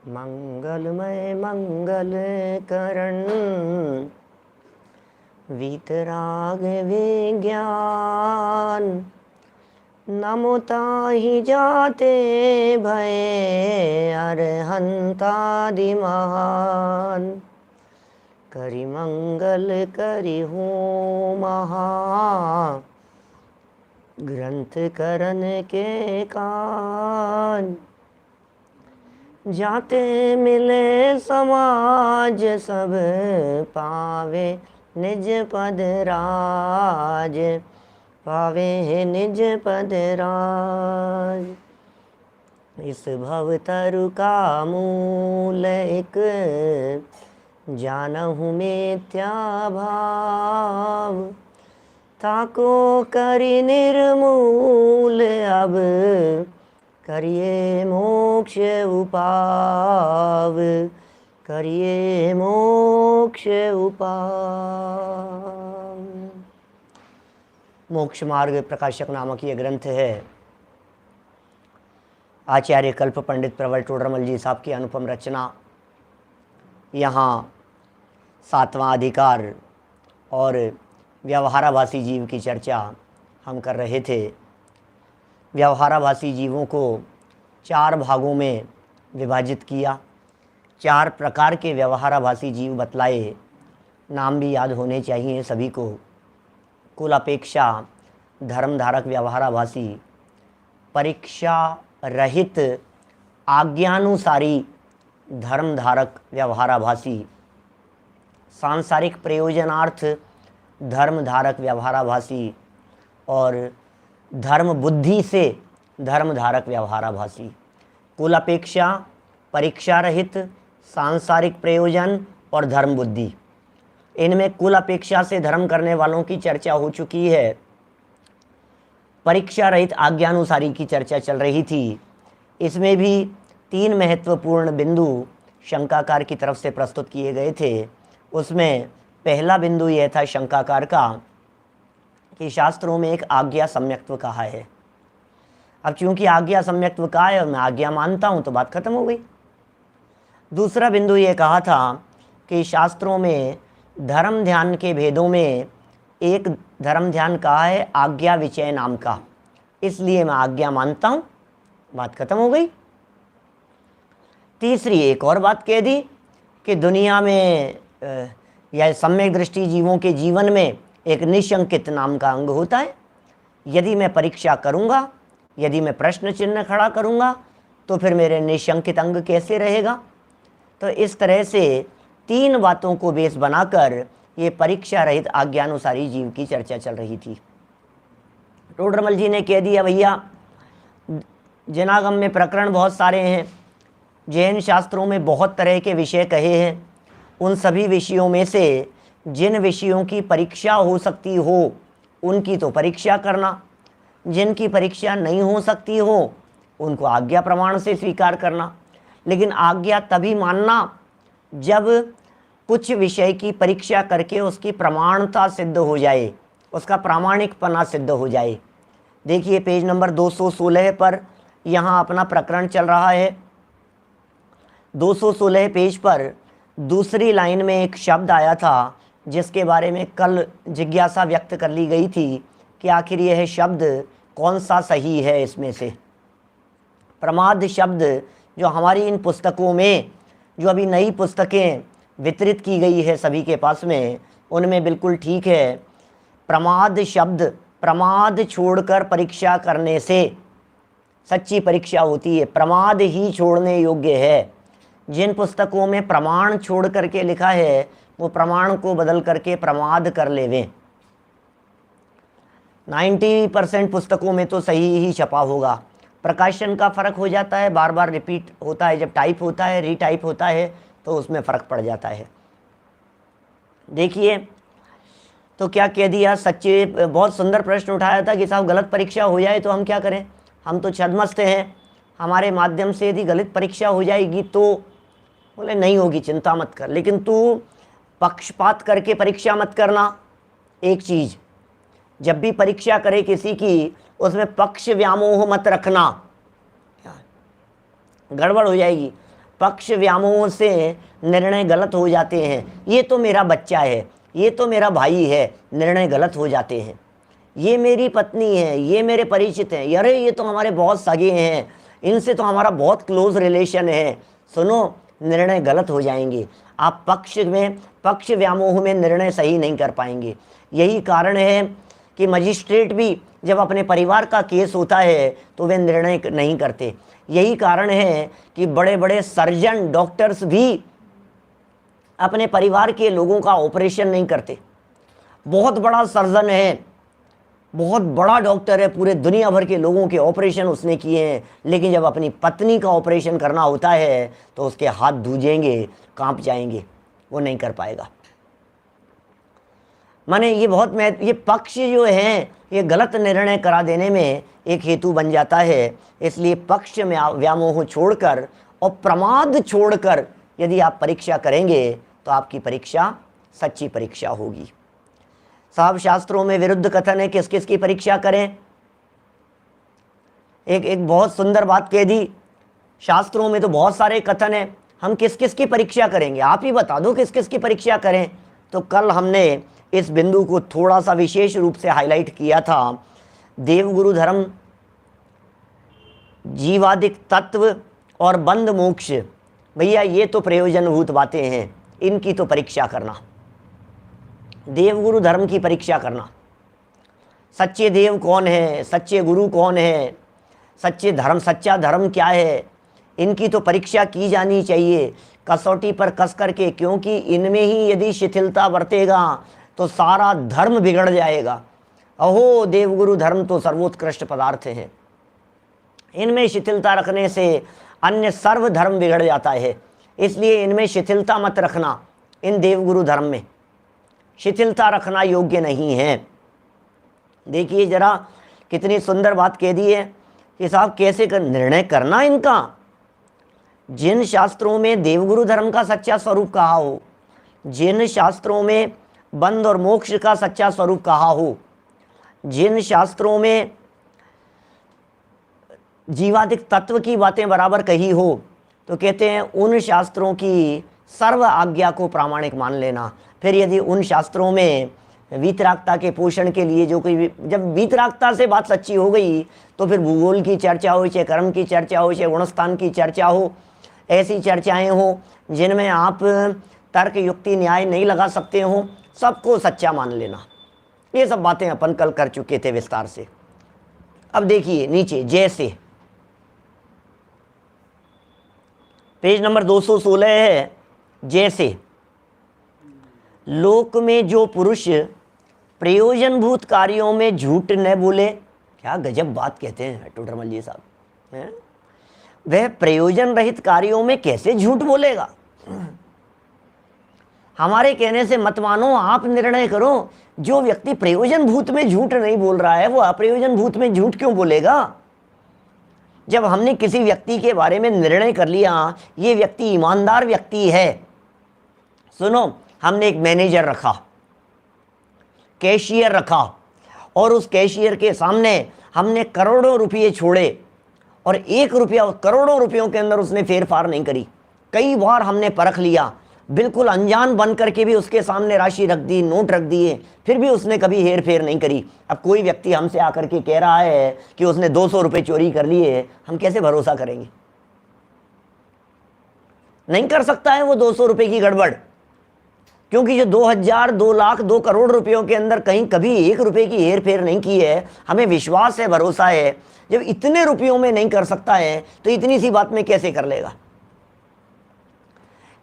मंगलमय मंगल करण वीतराग विज्ञान। नमो ताहि जाते भय अरहंतादि महान। करि मंगल करि हो महा ग्रंथ करन के कान। जाते मिले समाज सब पावे निज पद राज। पावे निज पद राज। इस भव तरु का मूल एक जानहु मिथ्या भाव। ताको करि निर्मूल अब करिए मोक्ष उपाव। करिए मोक्ष उपाव। मोक्ष मार्ग प्रकाशक नामक ये ग्रंथ है। आचार्य कल्प पंडित प्रवर टोडरमल जी साहब की अनुपम रचना। यहाँ 7वां अधिकार और व्यवहाराभासी जीव की चर्चा हम कर रहे थे। व्यवहाराभासी जीवों को 4 भागों में विभाजित किया। 4 प्रकार के व्यवहाराभासी जीव बतलाए। नाम भी याद होने चाहिए सभी को। कुल अपेक्षा धर्मधारक व्यवहाराभासी, परीक्षा रहित आज्ञानुसारी धर्मधारक व्यवहाराभासी, सांसारिक प्रयोजनार्थ धर्मधारक व्यवहाराभासी और धर्म बुद्धि से धर्मधारक व्यवहाराभासी। कुल अपेक्षा, परीक्षा रहित, सांसारिक प्रयोजन और धर्म बुद्धि। इनमें कुल अपेक्षा से धर्म करने वालों की चर्चा हो चुकी है। परीक्षा रहित आज्ञानुसारी की चर्चा चल रही थी। इसमें भी 3 महत्वपूर्ण बिंदु शंकाकार की तरफ से प्रस्तुत किए गए थे। उसमें पहला बिंदु यह था शंकाकार का कि शास्त्रों में एक आज्ञा सम्यक्त्व कहा है। अब चूंकि आज्ञा सम्यक्त्व कहा है और मैं आज्ञा मानता हूं तो बात खत्म हो गई। दूसरा बिंदु यह कहा था कि शास्त्रों में धर्म ध्यान के भेदों में एक धर्म ध्यान कहा है आज्ञा विचय नाम का, इसलिए मैं आज्ञा मानता हूं, बात खत्म हो गई। तीसरी एक और बात कह दी कि दुनिया में या सम्यक दृष्टि जीवों के जीवन में एक निशंकित नाम का अंग होता है। यदि मैं परीक्षा करूंगा, यदि मैं प्रश्न चिन्ह खड़ा करूंगा तो फिर मेरे निशंकित अंग कैसे रहेगा। तो इस तरह से 3 बातों को बेस बनाकर ये परीक्षा रहित आज्ञानुसारी जीव की चर्चा चल रही थी। टोडरमल जी ने कह दिया भैया जनागम में प्रकरण बहुत सारे हैं, जैन शास्त्रों में बहुत तरह के विषय कहे हैं। उन सभी विषयों में से जिन विषयों की परीक्षा हो सकती हो उनकी तो परीक्षा करना, जिनकी परीक्षा नहीं हो सकती हो उनको आज्ञा प्रमाण से स्वीकार करना। लेकिन आज्ञा तभी मानना जब कुछ विषय की परीक्षा करके उसकी प्रमाणता सिद्ध हो जाए, उसका प्रामाणिकपना सिद्ध हो जाए। देखिए पेज नंबर 216 पर यहाँ अपना प्रकरण चल रहा है। 216 पेज पर दूसरी लाइन में एक शब्द आया था जिसके बारे में कल जिज्ञासा व्यक्त कर ली गई थी कि आखिर यह शब्द कौन सा सही है। इसमें से प्रमाद शब्द जो हमारी इन पुस्तकों में, जो अभी नई पुस्तकें वितरित की गई है सभी के पास में, उनमें बिल्कुल ठीक है। प्रमाद शब्द, प्रमाद छोड़कर परीक्षा करने से सच्ची परीक्षा होती है, प्रमाद ही छोड़ने योग्य है। जिन पुस्तकों में प्रमाण छोड़ करके लिखा है वो प्रमाण को बदल करके प्रमाद कर लेवें। 90% पुस्तकों में तो सही ही छपा होगा। प्रकाशन का फ़र्क हो जाता है, बार बार रिपीट होता है, जब टाइप होता है, रीटाइप होता है तो उसमें फ़र्क पड़ जाता है। देखिए तो क्या कह दिया, सच्चे बहुत सुंदर प्रश्न उठाया था कि साहब गलत परीक्षा हो जाए तो हम क्या करें, हम तो छद्मस्त हैं, हमारे माध्यम से यदि गलत परीक्षा हो जाएगी तो बोले नहीं होगी, चिंता मत कर, लेकिन तू पक्षपात करके परीक्षा मत करना। एक चीज़, जब भी परीक्षा करे किसी की उसमें पक्ष व्यामोह मत रखना, गड़बड़ हो जाएगी। पक्ष व्यामोह से निर्णय गलत हो जाते हैं। ये तो मेरा बच्चा है, ये तो मेरा भाई है, निर्णय गलत हो जाते हैं। ये मेरी पत्नी है, ये मेरे परिचित हैं, अरे ये तो हमारे बहुत सगे हैं, इनसे तो हमारा बहुत क्लोज रिलेशन है। सुनो, निर्णय गलत हो जाएंगे। आप पक्ष व्यामोह में निर्णय सही नहीं कर पाएंगे। यही कारण है कि मजिस्ट्रेट भी जब अपने परिवार का केस होता है तो वे निर्णय नहीं करते। यही कारण है कि बड़े बड़े सर्जन, डॉक्टर्स भी अपने परिवार के लोगों का ऑपरेशन नहीं करते। बहुत बड़ा सर्जन है, बहुत बड़ा डॉक्टर है, पूरे दुनिया भर के लोगों के ऑपरेशन उसने किए हैं, लेकिन जब अपनी पत्नी का ऑपरेशन करना होता है तो उसके हाथ धूजेंगे, कांप जाएंगे, वो नहीं कर पाएगा। माने ये पक्ष जो हैं ये गलत निर्णय करा देने में एक हेतु बन जाता है। इसलिए पक्ष में व्यामोह छोड़कर और प्रमाद छोड़कर यदि आप परीक्षा करेंगे तो आपकी परीक्षा सच्ची परीक्षा होगी। साहब, शास्त्रों में विरुद्ध कथन है, किस किस की परीक्षा करें। एक बहुत सुंदर बात कह दी, शास्त्रों में तो बहुत सारे कथन है, हम किस किस की परीक्षा करेंगे, आप ही बता दो किस किस की परीक्षा करें। तो कल हमने इस बिंदु को थोड़ा सा विशेष रूप से हाईलाइट किया था। देवगुरु धर्म, जीवादिक तत्व और बंध मोक्ष, भैया ये तो प्रयोजनभूत बातें हैं, इनकी तो परीक्षा करना, देवगुरु धर्म की परीक्षा करना। सच्चे देव कौन है, सच्चे गुरु कौन है, सच्चा धर्म क्या है, इनकी तो परीक्षा की जानी चाहिए कसौटी पर कस करके, क्योंकि इनमें ही यदि शिथिलता बरतेगा तो सारा धर्म बिगड़ जाएगा। अहो, देवगुरु धर्म तो सर्वोत्कृष्ट पदार्थ है, इनमें शिथिलता रखने से अन्य सर्व धर्म बिगड़ जाता है। इसलिए इनमें शिथिलता मत रखना, इन देवगुरु धर्म में शिथिलता रखना योग्य नहीं है। देखिए जरा कितनी सुंदर बात कह दी है कि साहब कैसे निर्णय करना इनका। जिन शास्त्रों में देवगुरु धर्म का सच्चा स्वरूप कहा हो, जिन शास्त्रों में बंध और मोक्ष का सच्चा स्वरूप कहा हो, जिन शास्त्रों में जीवादिक तत्व की बातें बराबर कही हो, तो कहते हैं उन शास्त्रों की सर्व आज्ञा को प्रामाणिक मान लेना। फिर यदि उन शास्त्रों में वीतरागता के पोषण के लिए जो कोई, जब वीतरागता से बात सच्ची हो गई तो फिर भूगोल की चर्चा हो, चाहे कर्म की चर्चा हो, चाहे गुणस्थान की चर्चा हो, ऐसी चर्चाएं हो जिनमें आप तर्क युक्ति न्याय नहीं लगा सकते हो, सबको सच्चा मान लेना। ये सब बातें अपन कल कर चुके थे विस्तार से। अब देखिए नीचे, जैसे पेज नंबर 216 है, जैसे लोक में जो पुरुष प्रयोजनभूत कार्यों में झूठ न बोले, क्या गजब बात कहते हैं टोडरमल जी साहब हैं? वह प्रयोजन रहित कार्यों में कैसे झूठ बोलेगा। हमारे कहने से मत मानो, आप निर्णय करो। जो व्यक्ति प्रयोजन भूत में झूठ नहीं बोल रहा है वो अप्रयोजन भूत में झूठ क्यों बोलेगा। जब हमने किसी व्यक्ति के बारे में निर्णय कर लिया ये व्यक्ति ईमानदार व्यक्ति है, सुनो, हमने एक मैनेजर रखा, कैशियर रखा, और उस कैशियर के सामने हमने करोड़ों रुपये छोड़े और 1 रुपया करोड़ों रुपयों के अंदर उसने फेर फार नहीं करी। कई बार हमने परख लिया, बिल्कुल अनजान बन करके भी उसके सामने राशि रख दी, नोट रख दिए, फिर भी उसने कभी हेर फेर नहीं करी। अब कोई व्यक्ति हमसे आकर के कह रहा है कि उसने 200 रुपये चोरी कर लिए, हम कैसे भरोसा करेंगे। नहीं कर सकता है वो 200 रुपये की गड़बड़, क्योंकि जो 2000, 2 लाख, 2 करोड़ रुपयों के अंदर कहीं कभी 1 रुपये की हेर फेर नहीं की है। हमें विश्वास है, भरोसा है। जब इतने रुपयों में नहीं कर सकता है तो इतनी सी बात में कैसे कर लेगा।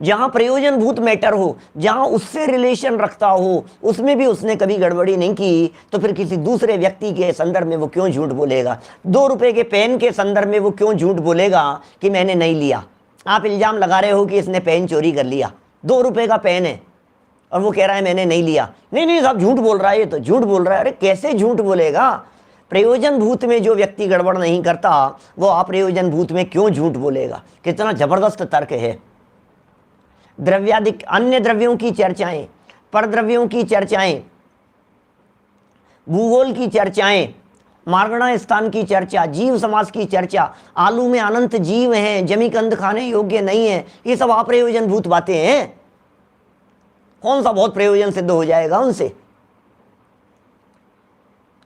जहां प्रयोजनभूत मैटर हो, जहां उससे रिलेशन रखता हो, उसमें भी उसने कभी गड़बड़ी नहीं की, तो फिर किसी दूसरे व्यक्ति के संदर्भ में वो क्यों झूठ बोलेगा। 2 रुपए के पेन के संदर्भ में वो क्यों झूठ बोलेगा कि मैंने नहीं लिया। आप इल्जाम लगा रहे हो कि इसने पेन चोरी कर लिया, 2 रुपए का पेन है और वो कह रहा है मैंने नहीं लिया। नहीं साहब झूठ बोल रहा है, ये तो झूठ बोल रहा है। अरे कैसे झूठ बोलेगा। प्रयोजन भूत में जो व्यक्ति गड़बड़ नहीं करता वो अप्रयोजन भूत में क्यों झूठ बोलेगा। कितना जबरदस्त तर्क है। द्रव्यादिक अन्य द्रव्यों की चर्चाएं, परद्रव्यों की चर्चाएं, भूगोल की चर्चाएं मारगणा स्थान की चर्चा, जीव समाज की चर्चा, आलू में अनंत जीव हैं, जमी कंद खाने योग्य नहीं है, ये सब अप्रयोजन भूत बातें हैं। कौन सा बहुत प्रयोजन सिद्ध हो जाएगा उनसे?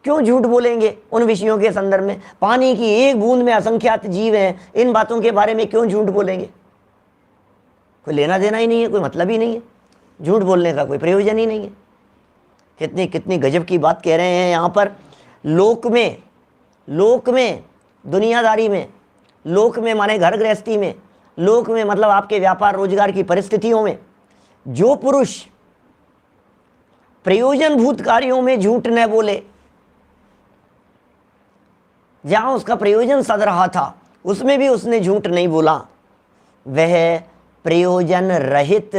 क्यों झूठ बोलेंगे उन विषयों के संदर्भ में? पानी की एक बूंद में असंख्यात जीव हैं, इन बातों के बारे में क्यों झूठ बोलेंगे? कोई लेना देना ही नहीं है, कोई मतलब ही नहीं है, झूठ बोलने का कोई प्रयोजन ही नहीं है। कितनी कितनी गजब की बात कह रहे हैं यहाँ पर। लोक में दुनियादारी में, लोक में माने घर गृहस्थी में, लोक में मतलब आपके व्यापार रोजगार की परिस्थितियों में, जो पुरुष प्रयोजन भूत कार्यों में झूठ न बोले, जहां उसका प्रयोजन सद रहा था उसमें भी उसने झूठ नहीं बोला, वह प्रयोजन रहित,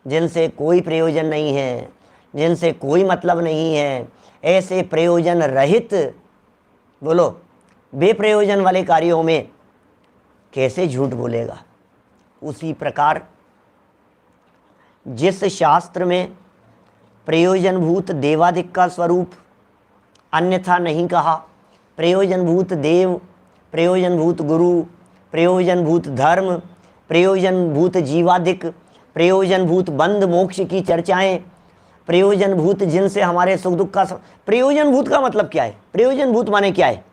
जिनसे कोई प्रयोजन नहीं है, जिनसे कोई मतलब नहीं है, ऐसे प्रयोजन रहित, बोलो बेप्रयोजन वाले कार्यों में कैसे झूठ बोलेगा? उसी प्रकार जिस शास्त्र में प्रयोजनभूत देवादिक का स्वरूप अन्यथा नहीं कहा, प्रयोजनभूत देव, प्रयोजनभूत गुरु, प्रयोजनभूत धर्म, प्रयोजनभूत जीवादिक, प्रयोजनभूत बंध मोक्ष की चर्चाएं, प्रयोजनभूत जिनसे हमारे सुख दुख का, प्रयोजनभूत का मतलब क्या है? प्रयोजनभूत माने क्या है?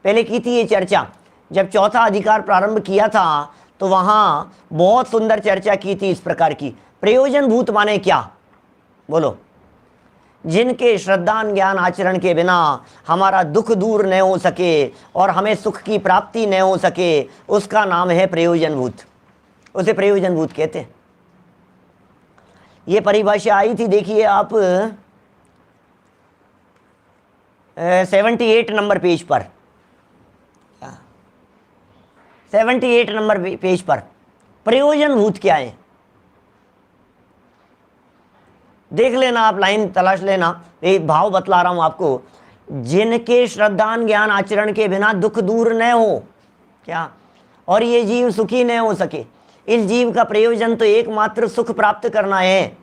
पहले की थी ये चर्चा, जब चौथा अधिकार प्रारंभ किया था तो वहां बहुत सुंदर चर्चा की थी इस प्रकार की। प्रयोजनभूत माने क्या? बोलो। जिनके श्रद्धा ज्ञान आचरण के बिना हमारा दुख दूर न हो सके और हमें सुख की प्राप्ति न हो सके, उसका नाम है प्रयोजनभूत, उसे प्रयोजनभूत कहते हैं। ये परिभाषा आई थी, देखिए आप 78 नंबर पेज पर, 78 नंबर पेज पर प्रयोजनभूत क्या है देख लेना आप, लाइन तलाश लेना, एक भाव बतला रहा हूं आपको। जिनके श्रद्धा ज्ञान आचरण के बिना दुख दूर न हो, क्या, और ये जीव सुखी न हो सके, इस जीव का प्रयोजन तो एकमात्र सुख प्राप्त करना है।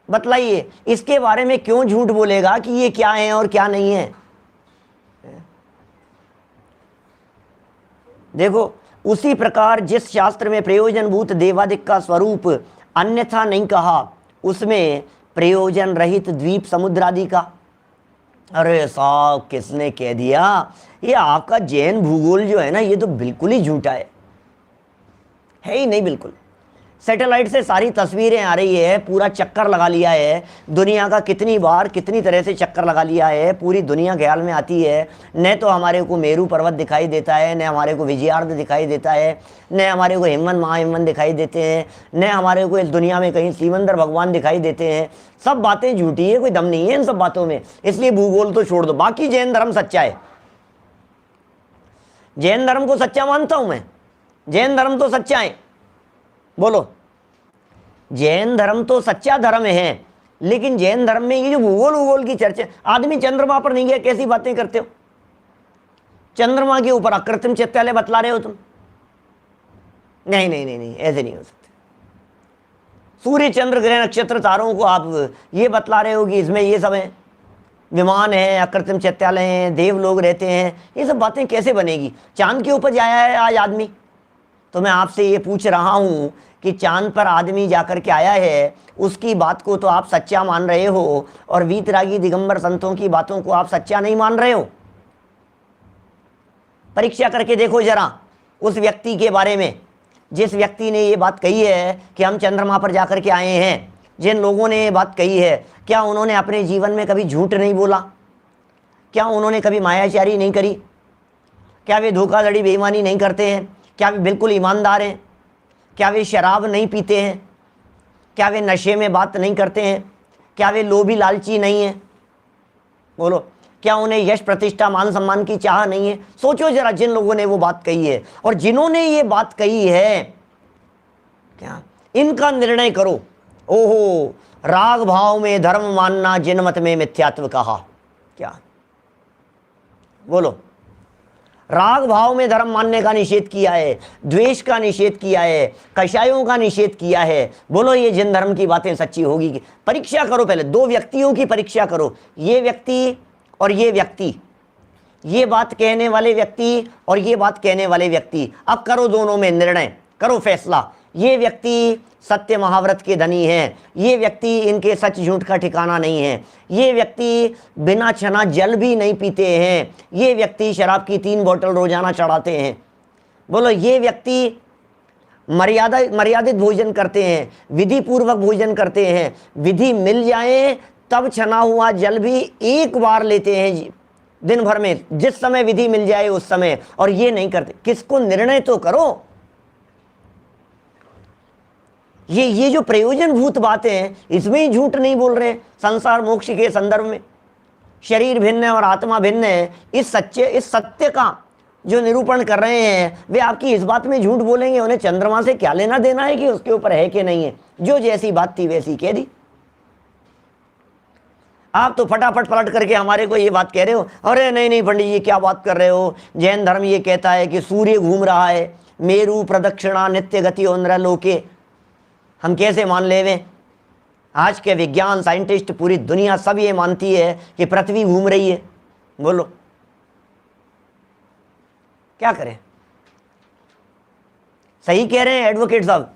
बतलाइए इसके बारे में क्यों झूठ बोलेगा कि ये क्या है और क्या नहीं है? देखो, उसी प्रकार जिस शास्त्र में प्रयोजनभूत देवादिक का स्वरूप अन्यथा नहीं कहा, उसमें प्रयोजन रहित द्वीप समुद्र आदि का। अरे साहब, किसने कह दिया? ये आपका जैन भूगोल जो है ना, ये तो बिल्कुल ही झूठा है ही नहीं, बिल्कुल। सैटेलाइट से सारी तस्वीरें आ रही है, पूरा चक्कर लगा लिया है दुनिया का, कितनी बार कितनी तरह से चक्कर लगा लिया है, पूरी दुनिया ख्याल में आती है। न तो हमारे को मेरू पर्वत दिखाई देता है, न हमारे को विजयार्ध दिखाई देता है, न हमारे को हिमवन महाहिमवन दिखाई देते हैं, न हमारे को इस दुनिया में कहीं सिमंदर भगवान दिखाई देते हैं। सब बातें झूठी है, कोई दम नहीं है इन सब बातों में। इसलिए भूगोल तो छोड़ दो, बाकी जैन धर्म सच्चा है। जैन धर्म को सच्चा मानता हूं मैं, जैन धर्म तो सच्चा है। बोलो, जैन धर्म तो सच्चा धर्म है, लेकिन जैन धर्म में ये जो भूगोल की चर्चा, आदमी चंद्रमा पर नहीं गया, कैसी बातें करते हो? चंद्रमा के ऊपर अकृत्रिम चित्रालय बतला रहे हो तुम? नहीं नहीं नहीं नहीं, ऐसे नहीं हो सकते। सूर्य चंद्र ग्रह नक्षत्र तारों को आप ये बतला रहे हो कि इसमें ये सब है, विमान है, अकृत्रिम चित्रालय हैं, देव लोग रहते हैं, ये सब बातें कैसे बनेगी? चांद के ऊपर जाया है आज आदमी, तो मैं आपसे ये पूछ रहा हूं कि चांद पर आदमी जाकर के आया है, उसकी बात को तो आप सच्चा मान रहे हो, और वीतरागी दिगंबर संतों की बातों को आप सच्चा नहीं मान रहे हो। परीक्षा करके देखो जरा उस व्यक्ति के बारे में, जिस व्यक्ति ने ये बात कही है कि हम चंद्रमा पर जाकर के आए हैं। जिन लोगों ने ये बात कही है, क्या उन्होंने अपने जीवन में कभी झूठ नहीं बोला? क्या उन्होंने कभी मायाचारी नहीं करी? क्या वे धोखाधड़ी बेईमानी नहीं करते हैं? क्या वे बिल्कुल ईमानदार हैं? क्या वे शराब नहीं पीते हैं? क्या वे नशे में बात नहीं करते हैं? क्या वे लोभी लालची नहीं है? बोलो, क्या उन्हें यश प्रतिष्ठा मान सम्मान की चाह नहीं है? सोचो जरा, जिन लोगों ने वो बात कही है और जिन्होंने ये बात कही है, क्या इनका निर्णय करो। ओहो, राग भाव में धर्म मानना, जिन मत में मिथ्यात्व कहा। क्या बोलो, राग भाव में धर्म मानने का निषेध किया है, द्वेष का निषेध किया है, कषायों का निषेध किया है। बोलो ये जिन धर्म की बातें सच्ची होगी कि? परीक्षा करो, पहले दो व्यक्तियों की परीक्षा करो, ये व्यक्ति और ये व्यक्ति, ये बात कहने वाले व्यक्ति और ये बात कहने वाले व्यक्ति। अब करो दोनों में निर्णय, करो फैसला। ये व्यक्ति सत्य महाव्रत के धनी हैं, ये व्यक्ति इनके सच झूठ का ठिकाना नहीं है, ये व्यक्ति बिना छना जल भी नहीं पीते हैं, ये व्यक्ति शराब की 3 बोतल रोजाना चढ़ाते हैं। बोलो ये व्यक्ति मर्यादित भोजन करते हैं, विधि पूर्वक भोजन करते हैं, विधि मिल जाए तब छना हुआ जल भी एक बार लेते हैं दिन भर में, जिस समय विधि मिल जाए उस समय, और ये नहीं करते। किसको निर्णय तो करो। ये जो प्रयोजनभूत बातें हैं इसमें ही झूठ नहीं बोल रहे। संसार मोक्ष के संदर्भ में शरीर भिन्न है और आत्मा भिन्न है, इस सत्य का जो निरूपण कर रहे हैं वे आपकी इस बात में झूठ बोलेंगे। उन्हें चंद्रमा से क्या लेना देना है कि उसके ऊपर है कि नहीं है, जो जैसी बात थी वैसी कह दी। आप तो फटाफट पलट करके हमारे को ये बात कह रहे हो, अरे नहीं नहीं पंडित जी क्या बात कर रहे हो, जैन धर्म ये कहता है कि सूर्य घूम रहा है, मेरु प्रदक्षिणा नित्य गति ओन्द्र लोके। हम कैसे मान लेवे? आज के विज्ञान साइंटिस्ट पूरी दुनिया सब ये मानती है कि पृथ्वी घूम रही है। बोलो क्या करें? सही कह रहे हैं एडवोकेट साहब।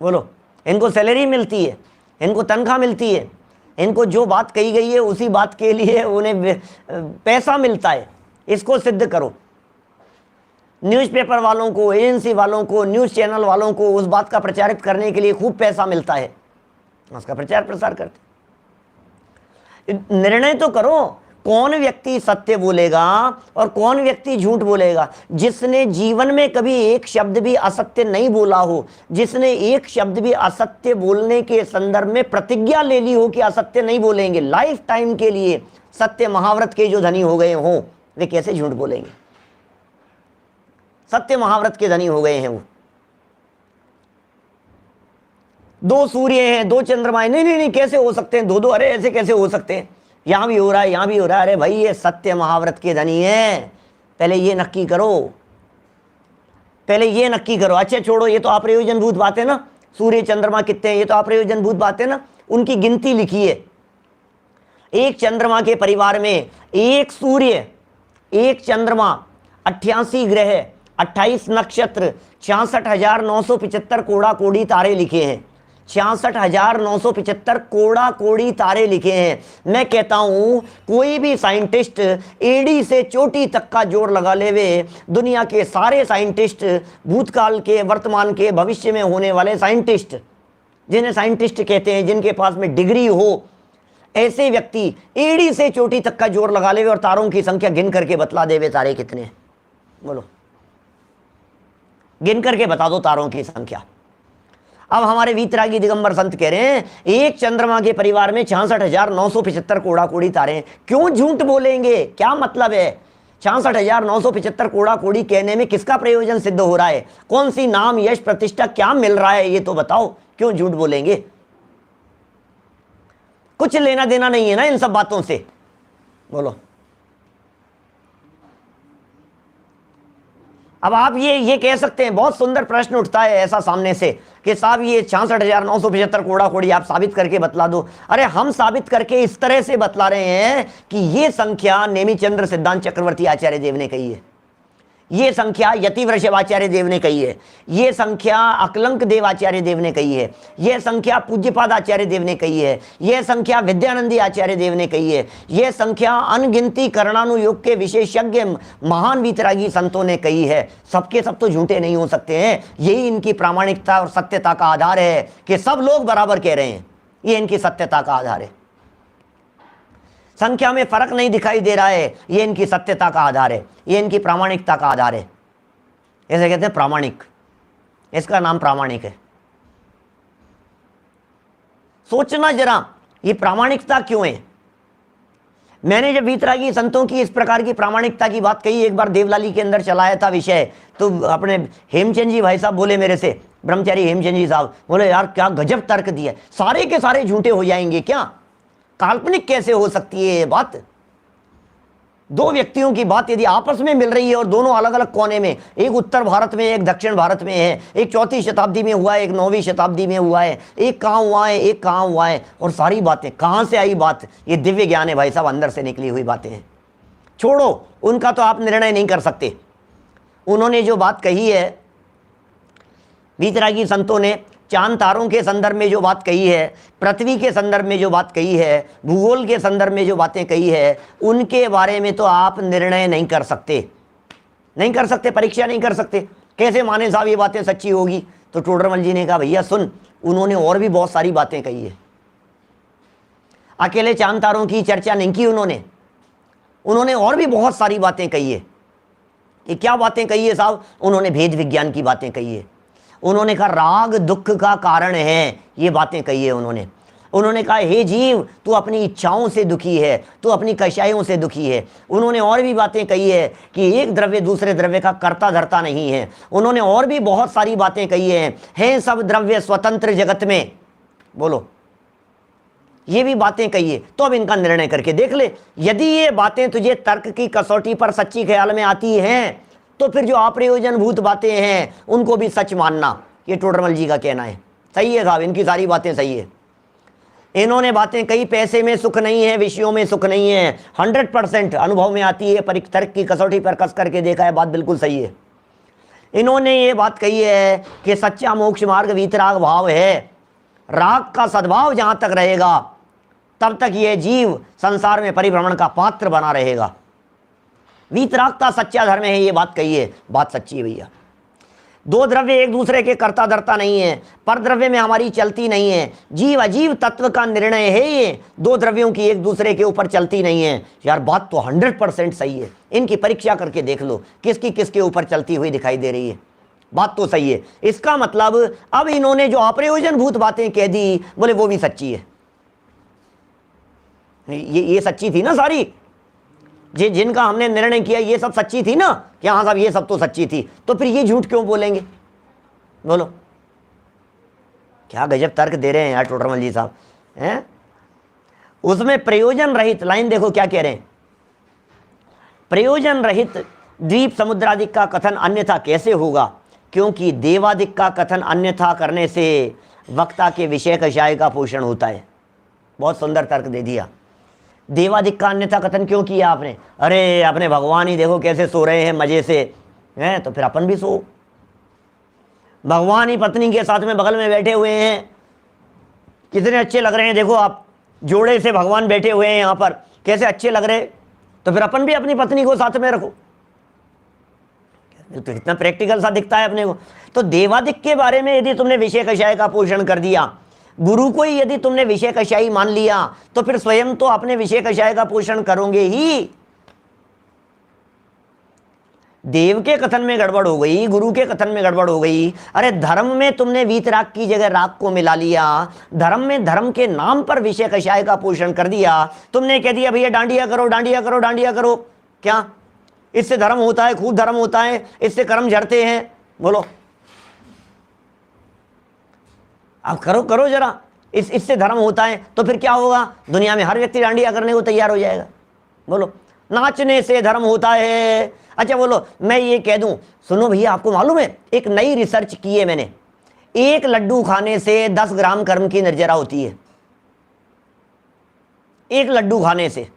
बोलो इनको सैलरी मिलती है, इनको तनख्वाह मिलती है, इनको जो बात कही गई है उसी बात के लिए उन्हें पैसा मिलता है। इसको सिद्ध करो। न्यूज़पेपर वालों को, एजेंसी वालों को, न्यूज़ चैनल वालों को उस बात का प्रचारित करने के लिए खूब पैसा मिलता है, उसका प्रचार प्रसार करते। निर्णय तो करो कौन व्यक्ति सत्य बोलेगा और कौन व्यक्ति झूठ बोलेगा। जिसने जीवन में कभी एक शब्द भी असत्य नहीं बोला हो, जिसने एक शब्द भी असत्य बोलने के संदर्भ में प्रतिज्ञा ले ली हो कि असत्य नहीं बोलेंगे लाइफ टाइम के लिए, सत्य महाव्रत के जो धनी हो गए हों वे कैसे झूठ बोलेंगे? सत्य महाव्रत के धनी हो गए हैं वो। 2 सूर्य हैं, 2 चंद्रमाएं, नहीं नहीं नहीं कैसे हो सकते हैं 2-2? अरे ऐसे कैसे हो सकते हैं? यहां भी हो रहा है, यहां भी हो रहा है। अरे भाई ये सत्य महाव्रत के धनी है, पहले ये नक्की करो, पहले ये नक्की करो। अच्छा छोड़ो, ये तो अप्रयोजनभूत बात है ना, सूर्य चंद्रमा कितने हैं ये तो अप्रयोजनभूत बात है ना, उनकी गिनती लिखिए। एक चंद्रमा के परिवार में 1 सूर्य, 1 चंद्रमा, 88 ग्रह, 28 नक्षत्र, 66,975 कोड़ा कोड़ी तारे लिखे हैं। 66,975 कोड़ा कोड़ी तारे लिखे हैं। मैं कहता हूं कोई भी साइंटिस्ट एड़ी से चोटी तक का जोड़ लगा लेवे, दुनिया के सारे साइंटिस्ट, भूतकाल के, वर्तमान के, भविष्य में होने वाले साइंटिस्ट, जिन्हें साइंटिस्ट कहते हैं, जिनके पास में डिग्री हो, ऐसे व्यक्ति एड़ी से चोटी तक का जोड़ लगा लेवे और तारों की संख्या गिन करके बतला देवे तारे कितने हैं। बोलो गिन करके बता दो तारों की संख्या। अब हमारे वीतरागी दिगंबर संत कह रहे हैं 1 चंद्रमा के परिवार में 66,975 कोड़ा कोड़ी तारे हैं। क्यों झूठ बोलेंगे? क्या मतलब है? 66,975 कोड़ा कोड़ी कहने में किसका प्रयोजन सिद्ध हो रहा है? कौन सी नाम, यश, प्रतिष्ठा क्या मिल रहा है? ये तो बताओ, क्यों झूठ बोलेंगे? कुछ लेना देना नहीं है ना इन सब बातों से। बोलो अब आप ये कह सकते हैं, बहुत सुंदर प्रश्न उठता है ऐसा सामने से कि साहब ये 66,975 कोड़ा कोड़ी आप साबित करके बतला दो। अरे हम साबित करके इस तरह से बतला रहे हैं कि ये संख्या नेमिचंद्र सिद्धांत चक्रवर्ती आचार्य देव ने कही है, ये संख्या यतिवृषभ आचार्य देव ने कही है, ये संख्या अकलंक देव आचार्य देव ने कही है, ये संख्या पूज्यपाद आचार्य देव ने कही है, ये संख्या विद्यानंदी आचार्य देव ने कही है, ये संख्या अनगिनती कर्णानुयोग के विशेषज्ञ महान वीतरागी संतों ने कही है। सबके सब तो झूठे नहीं हो सकते हैं। यही इनकी प्रामाणिकता और सत्यता का आधार है कि सब लोग बराबर कह रहे हैं। ये इनकी सत्यता का आधार है। संख्या में फर्क नहीं दिखाई दे रहा है, ये इनकी सत्यता का आधार है, ये इनकी प्रामाणिकता का आधार है। इसे कहते हैं प्रामाणिक, इसका नाम प्रामाणिक है। सोचना जरा ये प्रामाणिकता क्यों है। मैंने जब वीतरागी संतों की इस प्रकार की प्रामाणिकता की बात कही, एक बार देवलाली के अंदर चलाया था विषय, तो अपने हेमचंद जी भाई साहब बोले मेरे से, ब्रह्मचारी हेमचंद जी साहब बोले यार क्या गजब तर्क दिया, सारे के सारे झूठे हो जाएंगे क्या, काल्पनिक कैसे हो सकती है ये बात। दो व्यक्तियों की बात यदि आपस में मिल रही है और दोनों अलग अलग कोने में, एक उत्तर भारत में एक दक्षिण भारत में है, एक 4वीं शताब्दी में हुआ है, एक 9वीं शताब्दी में हुआ है, एक कहाँ हुआ है, एक कहाँ हुआ है, और सारी बातें कहाँ से आई बात, ये दिव्य ज्ञान है भाई साहब, अंदर से निकली हुई बातें हैं। छोड़ो उनका तो आप निर्णय नहीं कर सकते। उन्होंने जो बात कही है, वीतरागी संतों ने चांद तारों के संदर्भ में जो बात कही है, पृथ्वी के संदर्भ में जो बात कही है, भूगोल के संदर्भ में जो बातें कही है, उनके बारे में तो आप निर्णय नहीं कर सकते, नहीं कर सकते, परीक्षा नहीं कर सकते। कैसे माने साहब ये बातें सच्ची होगी? तो टोडरमल जी ने कहा भैया सुन, उन्होंने और भी बहुत सारी बातें कही है, अकेले चांद तारों की चर्चा नहीं की उन्होंने और भी बहुत सारी बातें कही है। ये क्या बातें कही है साहब? उन्होंने भेद विज्ञान की बातें कही है, उन्होंने कहा राग दुख का कारण है, ये बातें कही है उन्होंने कहा हे जीव तू अपनी इच्छाओं से दुखी है, तू अपनी कषायों से दुखी है। उन्होंने और भी बातें कही है कि एक द्रव्य दूसरे द्रव्य का कर्ता धर्ता नहीं है। उन्होंने और भी बहुत सारी बातें कही हैं सब द्रव्य स्वतंत्र जगत में, बोलो ये भी बातें कही है। तो अब इनका निर्णय करके देख ले, यदि ये बातें तुझे तर्क की कसौटी पर सच्ची ख्याल में आती हैं तो फिर जो अप्रयोजनभूत बातें हैं उनको भी सच मानना, ये टोडरमल जी का कहना है। सही है साहब, इनकी सारी बातें सही है। इन्होंने बातें कही पैसे में सुख नहीं है, विषयों में सुख नहीं है, 100% अनुभव में आती है, पर तर्क की कसौटी पर कस करके देखा है, बात बिल्कुल सही है। इन्होंने ये बात कही है कि सच्चा मोक्ष मार्ग वीतराग भाव है, राग का सद्भाव जहां तक रहेगा तब तक यह जीव संसार में परिभ्रमण का पात्र बना रहेगा। वीतरागता सच्चा धर्म है, ये बात कही है, बात सच्ची है भैया। दो द्रव्य एक दूसरे के कर्ता धर्ता नहीं है, पर द्रव्य में हमारी चलती नहीं है, जीव अजीव तत्व का निर्णय है ये, दो द्रव्यों की एक दूसरे के ऊपर चलती नहीं है। यार बात तो 100% सही है, इनकी परीक्षा करके देख लो किसकी किसके ऊपर चलती हुई दिखाई दे रही है, बात तो सही है। इसका मतलब अब इन्होंने जो अप्रयोजनभूत बातें कह दी, बोले वो भी सच्ची है। ये सच्ची थी ना सारी, जिनका हमने निर्णय किया ये सब सच्ची थी ना, कि हाँ साहब ये सब तो सच्ची थी, तो फिर ये झूठ क्यों बोलेंगे? बोलो क्या गजब तर्क दे रहे हैं यार टोडरमल जी साहब हैं। उसमें प्रयोजन रहित लाइन देखो क्या कह रहे हैं, प्रयोजन रहित द्वीप समुद्रादिक का कथन अन्यथा कैसे होगा, क्योंकि देवादिक का कथन अन्यथा करने से वक्ता के विषय कषाय का पोषण होता है। बहुत सुंदर तर्क दे दिया। देवादिक का अन्यथा कथन क्यों किया आपने? अरे अपने भगवान ही देखो कैसे सो रहे हैं मजे से, हैं तो फिर अपन भी सो। भगवान ही पत्नी के साथ में बगल में बैठे हुए हैं, कितने अच्छे लग रहे हैं, देखो आप जोड़े से भगवान बैठे हुए हैं यहाँ पर, कैसे अच्छे लग रहे, तो फिर अपन भी अपनी पत्नी को साथ में रखो, तो इतना प्रैक्टिकल सा दिखता है अपने को। तो देवादिक के बारे में यदि तुमने विषय कषाय का पोषण कर दिया, गुरु को ही यदि तुमने विषय कषाई मान लिया, तो फिर स्वयं तो अपने विषय कषाय का पोषण करोगे ही। देव के कथन में गड़बड़ हो गई, गुरु के कथन में गड़बड़ हो गई। अरे धर्म में तुमने वीतराग की जगह राग को मिला लिया, धर्म में धर्म के नाम पर विषय कषाय का पोषण कर दिया। तुमने कह दिया भैया डांडिया करो डांडिया करो डांडिया करो, क्या इससे धर्म होता है? खूब धर्म होता है, इससे कर्म झड़ते हैं। बोलो आप करो करो जरा, इससे धर्म होता है, तो फिर क्या होगा? दुनिया में हर व्यक्ति डांडिया करने को तैयार हो जाएगा। बोलो नाचने से धर्म होता है। अच्छा बोलो मैं ये कह दूं, सुनो भैया आपको मालूम है एक नई रिसर्च की है मैंने, एक लड्डू खाने से 10 ग्राम कर्म की निर्जरा होती है, एक लड्डू खाने से।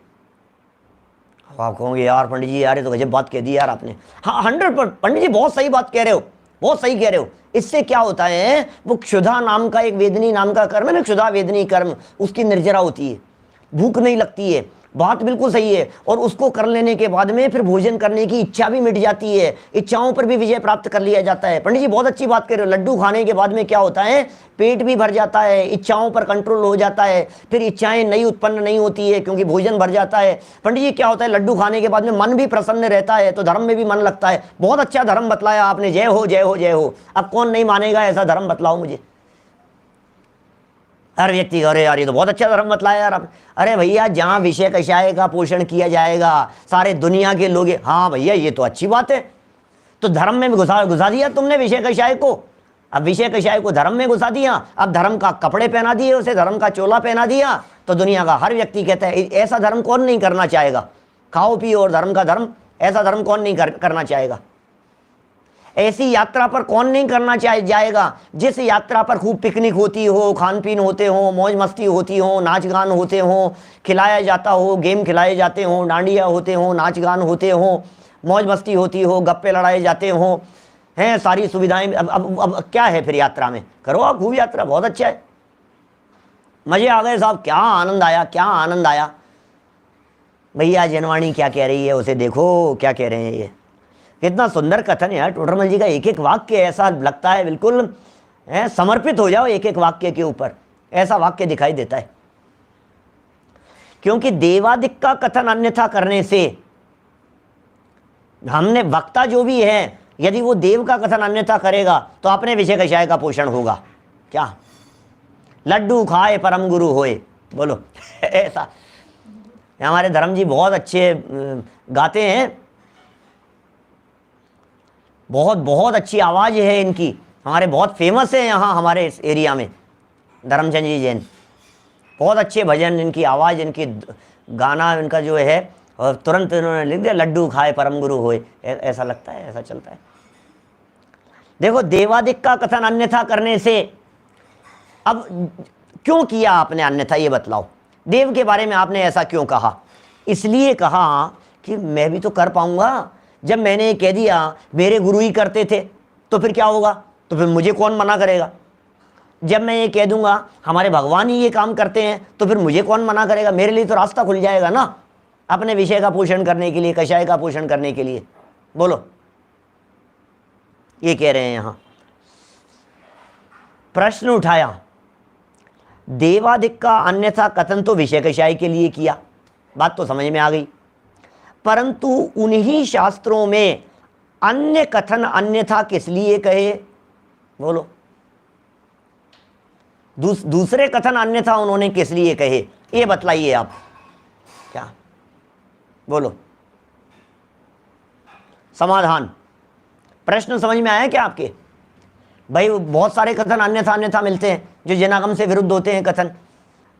आप कहोगे यार पंडित जी यार ये तो गजब बात कह दी यार आपने। हाँ 100% पंडित जी बहुत सही बात कह रहे हो, बहुत सही कह रहे हो। इससे क्या होता है, वो क्षुधा नाम का एक वेदनी नाम का कर्म है ना, क्षुधा वेदनी कर्म, उसकी निर्जरा होती है, भूख नहीं लगती है, बात बिल्कुल सही है। और उसको कर लेने के बाद में फिर भोजन करने की इच्छा भी मिट जाती है, इच्छाओं पर भी विजय प्राप्त कर लिया जाता है। पंडित जी बहुत अच्छी बात कर रहे हो, लड्डू खाने के बाद में क्या होता है, पेट भी भर जाता है, इच्छाओं पर कंट्रोल हो जाता है, फिर इच्छाएं नई उत्पन्न नहीं होती है क्योंकि भोजन भर जाता है। पंडित जी क्या होता है, लड्डू खाने के बाद में मन भी प्रसन्न रहता है, तो धर्म में भी मन लगता है। बहुत अच्छा धर्म बतलाया आपने, जय हो जय हो जय हो। अब कौन नहीं मानेगा ऐसा धर्म, बतलाओ मुझे। हर व्यक्ति अरे यार ये तो बहुत अच्छा धर्म बतलाया यार आप। अरे भैया जहाँ विषय कषाय का पोषण किया जाएगा सारे दुनिया के लोग, हाँ भैया ये तो अच्छी बात है। तो धर्म में घुसा दिया तुमने विषय कषाय को, अब विषय कषाय को धर्म में घुसा दिया, अब धर्म का कपड़े पहना दिए उसे, धर्म का चोला पहना दिया, तो दुनिया का हर व्यक्ति कहता है ऐसा धर्म कौन नहीं करना चाहेगा। खाओ पियो और धर्म का धर्म, ऐसा धर्म कौन नहीं करना चाहेगा? ऐसी यात्रा पर कौन नहीं करना जाएगा जिस यात्रा पर खूब पिकनिक होती हो, खान पीन होते हो, मौज मस्ती होती हो, नाच गान होते हो, खिलाया जाता हो, गेम खिलाए जाते हो, डांडिया होते हो, नाच गान होते हो, मौज मस्ती होती हो, गप्पे लड़ाए जाते हो, हैं सारी सुविधाएं। अब क्या है फिर यात्रा में? करो आप खूब यात्रा, बहुत अच्छा है, मजे आ गए साहब, क्या आनंद आया, क्या आनंद आया। भैया जनवाणी क्या कह रही है उसे देखो, क्या कह रहे हैं ये, कितना सुंदर कथन है यार टोडरमल जी का। एक एक वाक्य ऐसा लगता है बिल्कुल समर्पित हो जाओ एक एक वाक्य के ऊपर, ऐसा वाक्य दिखाई देता है। क्योंकि देवादिक का कथन अन्यथा करने से, हमने वक्ता जो भी है यदि वो देव का कथन अन्यथा करेगा तो अपने विषय कषाय का पोषण होगा क्या? लड्डू खाए परम गुरु होए, बोलो ऐसा। हमारे धर्म जी बहुत अच्छे गाते हैं, बहुत बहुत अच्छी आवाज़ है इनकी, हमारे बहुत फेमस है यहाँ हमारे इस एरिया में। धर्मचंद जी जैन बहुत अच्छे भजन, इनकी आवाज़, इनकी गाना इनका जो है, और तुरंत इन्होंने लिख दिया लड्डू खाए परम गुरु होए, ऐसा लगता है, ऐसा चलता है। देखो देवादिक का कथन अन्यथा करने से, अब क्यों किया आपने अन्यथा ये बतलाओ? देव के बारे में आपने ऐसा क्यों कहा? इसलिए कहा कि मैं भी तो कर पाऊंगा। जब मैंने कह दिया मेरे गुरु ही करते थे तो फिर क्या होगा? तो फिर मुझे कौन मना करेगा? जब मैं ये कह दूंगा हमारे भगवान ही ये काम करते हैं तो फिर मुझे कौन मना करेगा? मेरे लिए तो रास्ता खुल जाएगा ना अपने विषय का पोषण करने के लिए, कषाय का पोषण करने के लिए। बोलो, ये कह रहे हैं यहां। प्रश्न उठाया, देवादिक का अन्यथा कथन तो विषय कषाय के लिए किया, बात तो समझ में आ गई, परंतु उन्हीं शास्त्रों में अन्य कथन अन्यथा किस लिए कहे? बोलो, दूसरे कथन अन्यथा उन्होंने किस लिए कहे, ये बतलाइए आप। क्या बोलो? समाधान, प्रश्न समझ में आया क्या आपके? भाई बहुत सारे कथन अन्यथा अन्यथा मिलते हैं जो जनागम से विरुद्ध होते हैं कथन।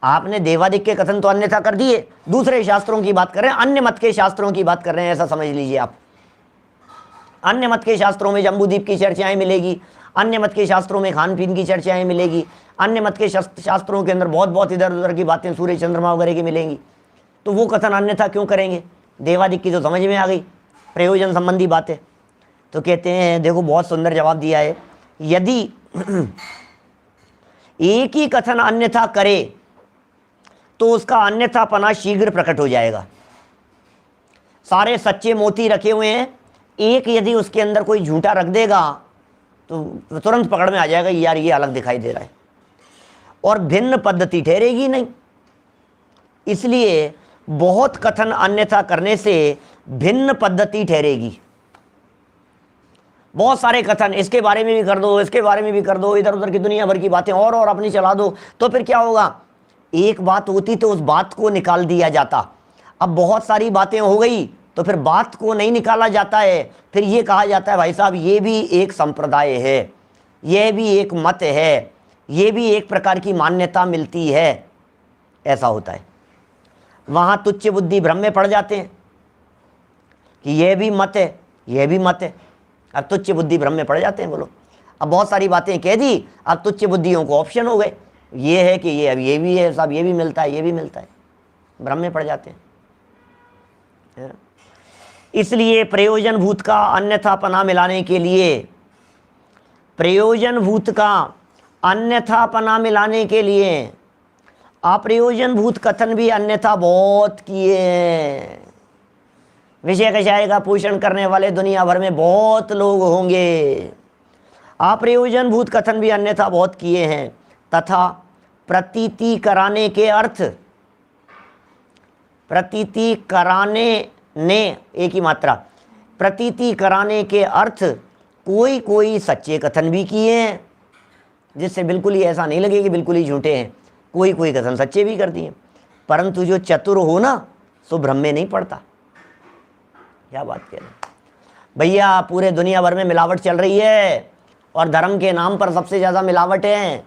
आपने देवादिक के कथन तो अन्यथा कर दिए, दूसरे शास्त्रों की बात कर रहे हैं, अन्य मत के शास्त्रों की बात कर रहे हैं, ऐसा समझ लीजिए आप। अन्य मत के शास्त्रों में जम्बूद्वीप की चर्चाएं मिलेगी, अन्य मत के शास्त्रों में खान पीन की चर्चाएं मिलेगी, अन्य मत के शास्त्रों के अंदर बहुत बहुत इधर उधर की बातें सूर्य चंद्रमा वगैरह की मिलेंगी। तो वो कथन अन्यथा क्यों करेंगे? देवादिक की तो समझ में आ गई, प्रयोजन संबंधी बातें। तो कहते हैं, देखो बहुत सुंदर जवाब दिया है, यदि एक ही कथन अन्यथा करे तो उसका अन्यथापना शीघ्र प्रकट हो जाएगा। सारे सच्चे मोती रखे हुए हैं, एक यदि उसके अंदर कोई झूठा रख देगा तो तुरंत पकड़ में आ जाएगा, यार ये अलग दिखाई दे रहा है, और भिन्न पद्धति ठहरेगी नहीं। इसलिए बहुत कथन अन्यथा करने से भिन्न पद्धति ठहरेगी। बहुत सारे कथन, इसके बारे में भी कर दो, इसके बारे में भी कर दो, इधर उधर की दुनिया भर की बातें और अपनी चला दो, तो फिर क्या होगा? एक बात होती तो उस बात को निकाल दिया जाता। अब बहुत सारी बातें हो गई तो फिर बात को नहीं निकाला जाता है, फिर ये कहा जाता है भाई साहब ये भी एक संप्रदाय है, ये भी एक मत है, ये भी एक प्रकार की मान्यता मिलती है, ऐसा होता है। वहाँ तुच्छ बुद्धि भ्रम में पड़ जाते हैं कि ये भी मत है, ये भी मत है। अब तुच्छ बुद्धि भ्रम में पड़ जाते हैं। बोलो, अब बहुत सारी बातें कह दी, अब तुच्छ बुद्धियों को ऑप्शन हो गए, ये है कि ये अब ये भी है साहब, ये भी मिलता है, ये भी मिलता है, भ्रम में पड़ जाते हैं। इसलिए प्रयोजन भूत का अन्यथापना मिलाने के लिए, प्रयोजन भूत का अन्यथापना मिलाने के लिए अप्रयोजन भूत कथन भी अन्यथा बहुत किए हैं। विषय कषाय का पोषण करने वाले दुनिया भर में बहुत लोग होंगे, अप्रयोजन भूत कथन भी अन्यथा बहुत किए हैं। तथा प्रतीति कराने के अर्थ, प्रतीति कराने ने एक ही मात्रा, प्रतीति कराने के अर्थ कोई कोई सच्चे कथन भी किए हैं, जिससे बिल्कुल ही ऐसा नहीं लगे कि बिल्कुल ही झूठे हैं, कोई कोई कथन सच्चे भी कर दिए। परंतु जो चतुर हो ना सो भ्रम में नहीं पड़ता। क्या बात कह रहे हैं भैया? पूरे दुनिया भर में मिलावट चल रही है और धर्म के नाम पर सबसे ज़्यादा मिलावट है।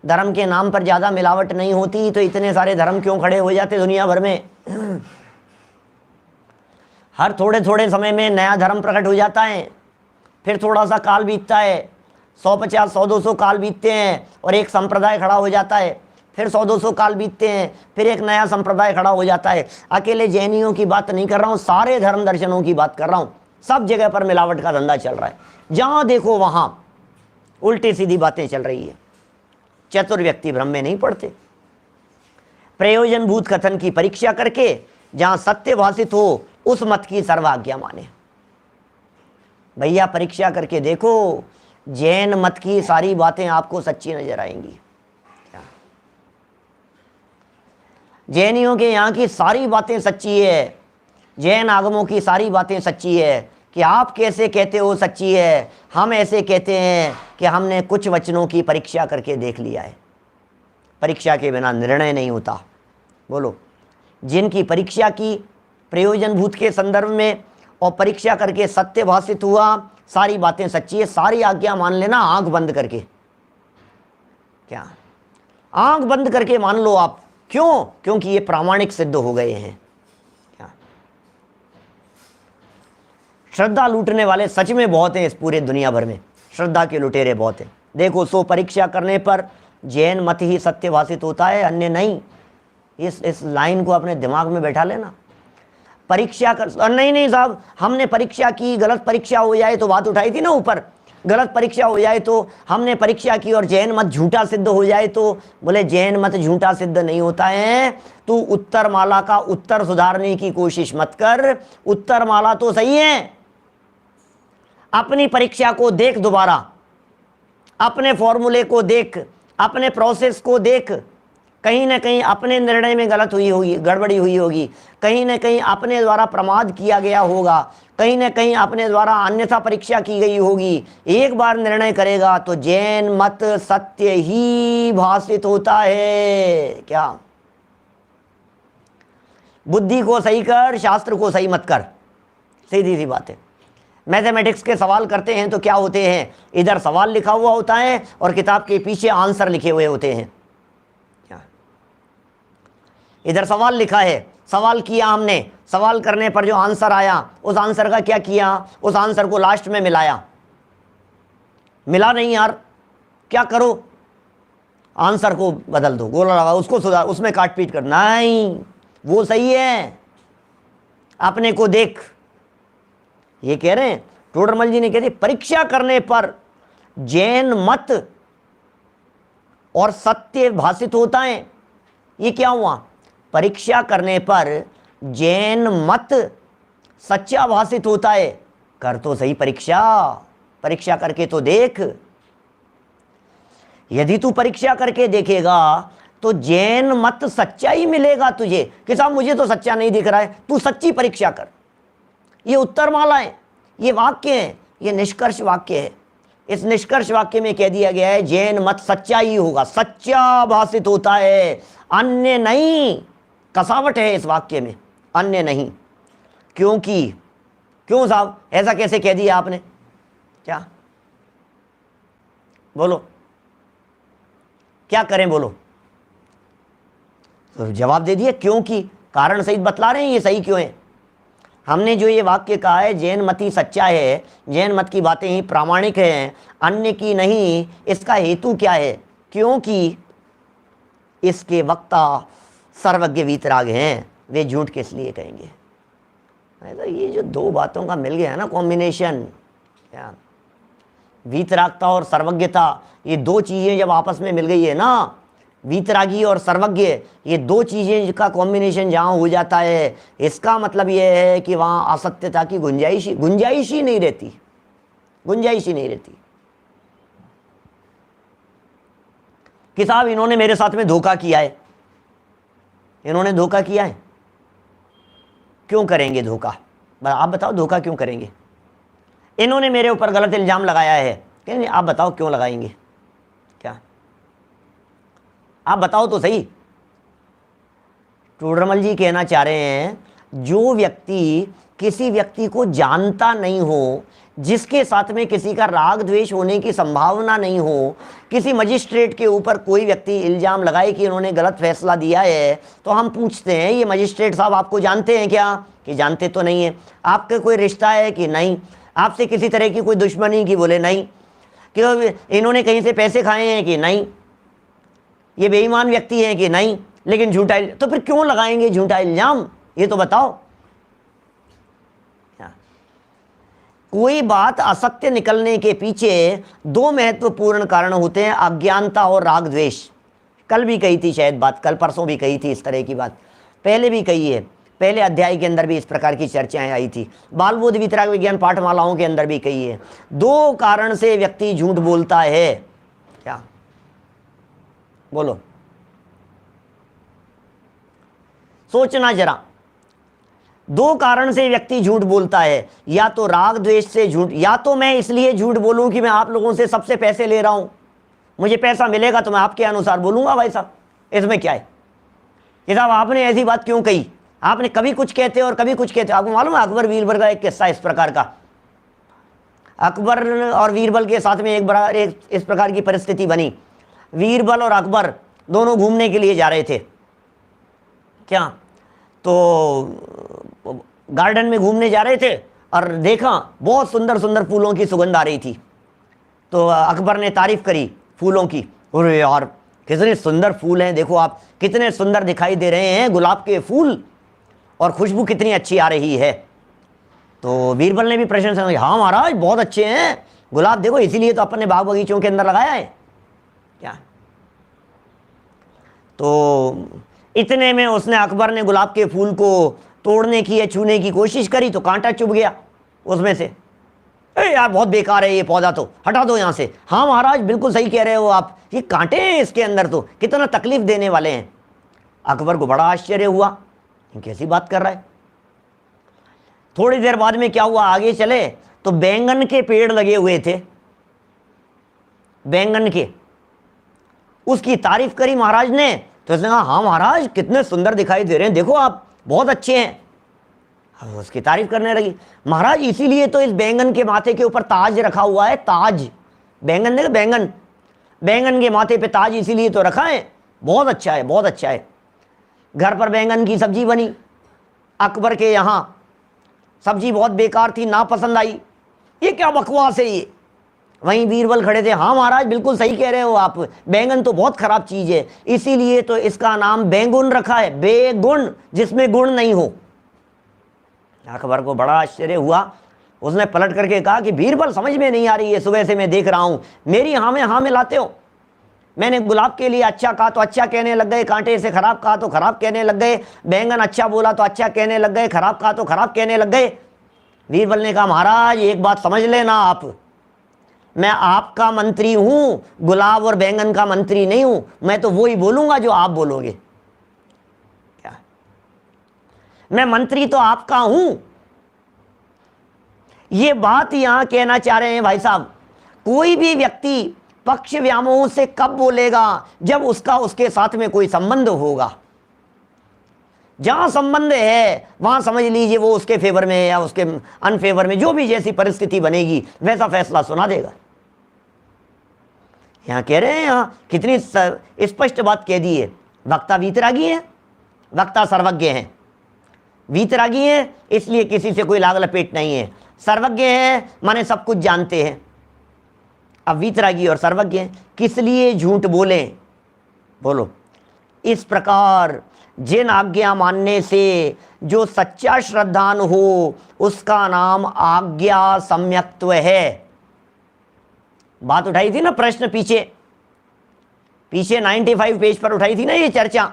धर्म के नाम पर ज़्यादा मिलावट नहीं होती तो इतने सारे धर्म क्यों खड़े हो जाते दुनिया भर में? हर थोड़े थोड़े समय में नया धर्म प्रकट हो जाता है, फिर थोड़ा सा काल बीतता है, 150 100 200 काल बीतते हैं और एक संप्रदाय खड़ा हो जाता है, फिर 100 200 काल बीतते हैं, फिर एक नया संप्रदाय खड़ा हो जाता है। अकेले जैनियों की बात नहीं कर रहा हूँ, सारे धर्म दर्शनों की बात कर रहा हूँ। सब जगह पर मिलावट का धंधा चल रहा है, जहाँ देखो वहाँ उल्टी सीधी बातें चल रही है। चतुर व्यक्ति भ्रम में नहीं पड़ते। प्रयोजनभूत कथन की परीक्षा करके जहाँ सत्य भाषित हो उस मत की सर्वाज्ञा माने। भैया परीक्षा करके देखो, जैन मत की सारी बातें आपको सच्ची नजर आएंगी। जैनियों के यहाँ की सारी बातें सच्ची है, जैन आगमों की सारी बातें सच्ची है। कि आप कैसे कहते हो सच्ची है, हम ऐसे कहते हैं कि हमने कुछ वचनों की परीक्षा करके देख लिया है। परीक्षा के बिना निर्णय नहीं होता। बोलो, जिनकी परीक्षा की प्रयोजनभूत के संदर्भ में और परीक्षा करके सत्य भाषित हुआ, सारी बातें सच्ची है, सारी आज्ञा मान लेना आंख बंद करके। क्या आंख बंद करके मान लो आप? क्यों? क्योंकि ये प्रामाणिक सिद्ध हो गए हैं। क्या श्रद्धा लूटने वाले सच में बहुत हैं इस पूरे दुनिया भर में, श्रद्धा के लुटेरे बहुत हैं। देखो, सो परीक्षा करने पर जैन मत ही सत्य भाषित होता है, अन्य नहीं। इस लाइन को अपने दिमाग में बैठा लेना। परीक्षा कर, नहीं साहब, हमने परीक्षा की, गलत परीक्षा हो जाए तो बात उठाई थी ना ऊपर, गलत परीक्षा हो जाए तो हमने परीक्षा की और जैन मत झूठा सिद्ध हो जाए तो, बोले जैन मत झूठा सिद्ध नहीं होता है। तू उत्तर माला का उत्तर सुधारने की कोशिश मत कर, उत्तर माला तो सही है। अपनी परीक्षा को देख दोबारा, अपने फॉर्मूले को देख, अपने प्रोसेस को देख। कहीं ना कहीं अपने निर्णय में गलत हुई होगी, गड़बड़ी हुई होगी, कहीं ना कहीं अपने द्वारा प्रमाद किया गया होगा, कहीं ना कहीं अपने द्वारा अन्यथा परीक्षा की गई होगी। एक बार निर्णय करेगा तो जैन मत सत्य ही भाषित होता है। क्या? बुद्धि को सही कर, शास्त्र को सही मत कर, सीधी सी बात है। मैथमेटिक्स के सवाल करते हैं तो क्या होते हैं, इधर सवाल लिखा हुआ होता है और किताब के पीछे आंसर लिखे हुए होते हैं। इधर सवाल लिखा है, सवाल किया हमने, सवाल करने पर जो आंसर आया उस आंसर का क्या किया, उस आंसर को लास्ट में मिलाया। मिला नहीं यार, क्या करो, आंसर को बदल दो, गोला लगा, उसको सुधार, उसमें काट पीट कर, नहीं वो सही है, अपने को देख। ये कह रहे हैं टोडरमल जी ने, कहते परीक्षा करने पर जैन मत और सत्य भाषित होता है। ये क्या हुआ? परीक्षा करने पर जैन मत सच्चा भाषित होता है। कर तो सही परीक्षा, परीक्षा करके तो देख। यदि तू परीक्षा करके देखेगा तो जैन मत सच्चा ही मिलेगा तुझे। कि साहब मुझे तो सच्चा नहीं दिख रहा है, तू सच्ची परीक्षा कर। ये उत्तर माला है, ये वाक्य है, ये निष्कर्ष वाक्य है। इस निष्कर्ष वाक्य में कह दिया गया है जैन मत सच्चा ही होगा, सच्चा भाषित होता है, अन्य नहीं। कसावट है इस वाक्य में, अन्य नहीं। क्योंकि क्यों साहब ऐसा कैसे कह दिया आपने? क्या बोलो, क्या करें बोलो? तो जवाब दे दिए, क्योंकि कारण सहित बतला रहे हैं ये सही क्यों है। हमने जो ये वाक्य कहा है जैन मत ही सच्चा है, जैन मत की बातें ही प्रामाणिक हैं, अन्य की नहीं, इसका हेतु क्या है? क्योंकि इसके वक्ता सर्वज्ञ वीतराग हैं, वे झूठ किस लिए कहेंगे। तो ये जो दो बातों का मिल गया है ना कॉम्बिनेशन, क्या वीतरागता और सर्वज्ञता, ये दो चीज़ें जब आपस में मिल गई है ना, वीतरागी और सर्वज्ञ, ये दो चीज़ें का कॉम्बिनेशन जहाँ हो जाता है, इसका मतलब ये है कि वहाँ असत्यता की गुंजाइश ही नहीं रहती, गुंजाइश ही नहीं रहती। कि साहब इन्होंने मेरे साथ में धोखा किया है, इन्होंने धोखा किया है, क्यों करेंगे धोखा? आप बताओ धोखा क्यों करेंगे? इन्होंने मेरे ऊपर गलत इल्जाम लगाया है, कहेंगे आप बताओ क्यों लगाएंगे? क्या आप बताओ तो सही। टोडरमल जी कहना चाह रहे हैं जो व्यक्ति किसी व्यक्ति को जानता नहीं हो जिसके साथ में किसी का राग द्वेष होने की संभावना नहीं हो, किसी मजिस्ट्रेट के ऊपर कोई व्यक्ति इल्जाम लगाए कि उन्होंने गलत फैसला दिया है, तो हम पूछते हैं ये मजिस्ट्रेट साहब आपको जानते हैं क्या, कि जानते तो नहीं है। आपका कोई रिश्ता है कि नहीं, आपसे किसी तरह की कोई दुश्मनी की, बोले नहीं। कि इन्होंने कहीं से पैसे खाए हैं कि नहीं, ये बेईमान व्यक्ति है कि नहीं, लेकिन झूठा, तो फिर क्यों लगाएंगे झूठा इल्जाम, ये तो बताओ। कोई बात असत्य निकलने के पीछे दो महत्वपूर्ण कारण होते हैं, अज्ञानता और राग द्वेष। कल भी कही थी शायद बात, कल परसों भी कही थी इस तरह की बात, पहले भी कही है, पहले अध्याय के अंदर भी इस प्रकार की चर्चाएं आई थी, बालबोध वितराग विज्ञान पाठमालाओं के अंदर भी कही है। दो कारण से व्यक्ति झूठ बोलता है, क्या बोलो, सोचना जरा। दो कारण से व्यक्ति झूठ बोलता है, या तो राग द्वेष से झूठ, या तो मैं इसलिए झूठ बोलूं कि मैं आप लोगों से सबसे पैसे ले रहा हूं, मुझे पैसा मिलेगा तो मैं आपके अनुसार बोलूंगा, भाई साहब इसमें क्या है कि साहब आपने ऐसी बात क्यों कही, आपने कभी कुछ कहते और कभी कुछ कहते। आपको मालूम है अकबर बीरबल का एक किस्सा इस प्रकार का, अकबर और बीरबल के साथ में एक इस प्रकार की परिस्थिति बनी। बीरबल और अकबर दोनों घूमने के लिए जा रहे थे, क्या तो गार्डन में घूमने जा रहे थे और देखा बहुत सुंदर सुंदर फूलों की सुगंध आ रही थी। तो अकबर ने तारीफ करी फूलों की, अरे यार कितने सुंदर फूल हैं, देखो आप कितने सुंदर दिखाई दे रहे हैं गुलाब के फूल, और खुशबू कितनी अच्छी आ रही है। तो बीरबल ने भी प्रशंसा की, हाँ महाराज बहुत अच्छे हैं गुलाब, देखो इसीलिए तो अपन ने बाग बगीचों के अंदर लगाया है क्या। तो इतने में उसने, अकबर ने गुलाब के फूल को तोड़ने की या छूने की कोशिश करी तो कांटा चुभ गया उसमें से। अरे यार बहुत बेकार है ये पौधा, तो हटा दो यहाँ से। हाँ महाराज बिल्कुल सही कह रहे हो आप, ये कांटे हैं इसके अंदर, तो कितना तकलीफ देने वाले हैं। अकबर को बड़ा आश्चर्य हुआ, कैसी बात कर रहा है। थोड़ी देर बाद में क्या हुआ, आगे चले तो बैंगन के पेड़ लगे हुए थे, बैंगन के, उसकी तारीफ करी महाराज ने। तो उसने कहा हाँ महाराज कितने सुंदर दिखाई दे रहे हैं, देखो आप बहुत अच्छे हैं। अब उसकी तारीफ करने लगी, महाराज इसीलिए तो इस बैंगन के माथे के ऊपर ताज रखा हुआ है, ताज, बैंगन देखो बैंगन, बैंगन के माथे पे ताज इसीलिए तो रखा है, बहुत अच्छा है बहुत अच्छा है। घर पर बैंगन की सब्जी बनी, अकबर के यहाँ सब्जी बहुत बेकार थी, ना पसंद आई, ये क्या बकवास है ये। वहीं बीरबल खड़े थे, हाँ महाराज बिल्कुल सही कह रहे हो आप, बैंगन तो बहुत खराब चीज है, इसीलिए तो इसका नाम बैंगुन रखा है, बेगुण, जिसमें गुण नहीं हो। अकबर को बड़ा आश्चर्य हुआ, उसने पलट करके कहा कि बीरबल समझ में नहीं आ रही है, सुबह से मैं देख रहा हूं मेरी हाँ में लाते हो। मैंने गुलाब के लिए अच्छा कहा तो अच्छा कहने लग गए, कांटे से खराब कहा तो खराब कहने लग गए, बैंगन अच्छा बोला तो अच्छा कहने लग गए, खराब कहा तो खराब कहने लग गए। बीरबल ने कहा महाराज एक बात समझ लेना आप, मैं आपका मंत्री हूं, गुलाब और बैंगन का मंत्री नहीं हूं, मैं तो वही बोलूंगा जो आप बोलोगे। क्या, मैं मंत्री तो आपका हूं। ये बात यहां कहना चाह रहे हैं भाई साहब, कोई भी व्यक्ति पक्ष व्यामोह से कब बोलेगा, जब उसका उसके साथ में कोई संबंध होगा। जहां संबंध है वहां समझ लीजिए वो उसके फेवर में या उसके अनफेवर में, जो भी जैसी परिस्थिति बनेगी वैसा फैसला सुना देगा। यहां कह रहे हैं, यहां कितनी स्पष्ट बात कह दी है, वक्ता वीतरागी है, वक्ता सर्वज्ञ है। वीतरागी है इसलिए किसी से कोई लाग लपेट नहीं है, सर्वज्ञ है माने सब कुछ जानते हैं। अब वीतरागी और सर्वज्ञ हैं, किस लिए झूठ बोले, बोलो। इस प्रकार जिन आज्ञा मानने से जो सच्चा श्रद्धान हो उसका नाम आज्ञा सम्यक्त्व है। बात उठाई थी ना प्रश्न, पीछे 95 पेज पर उठाई थी ना ये चर्चा,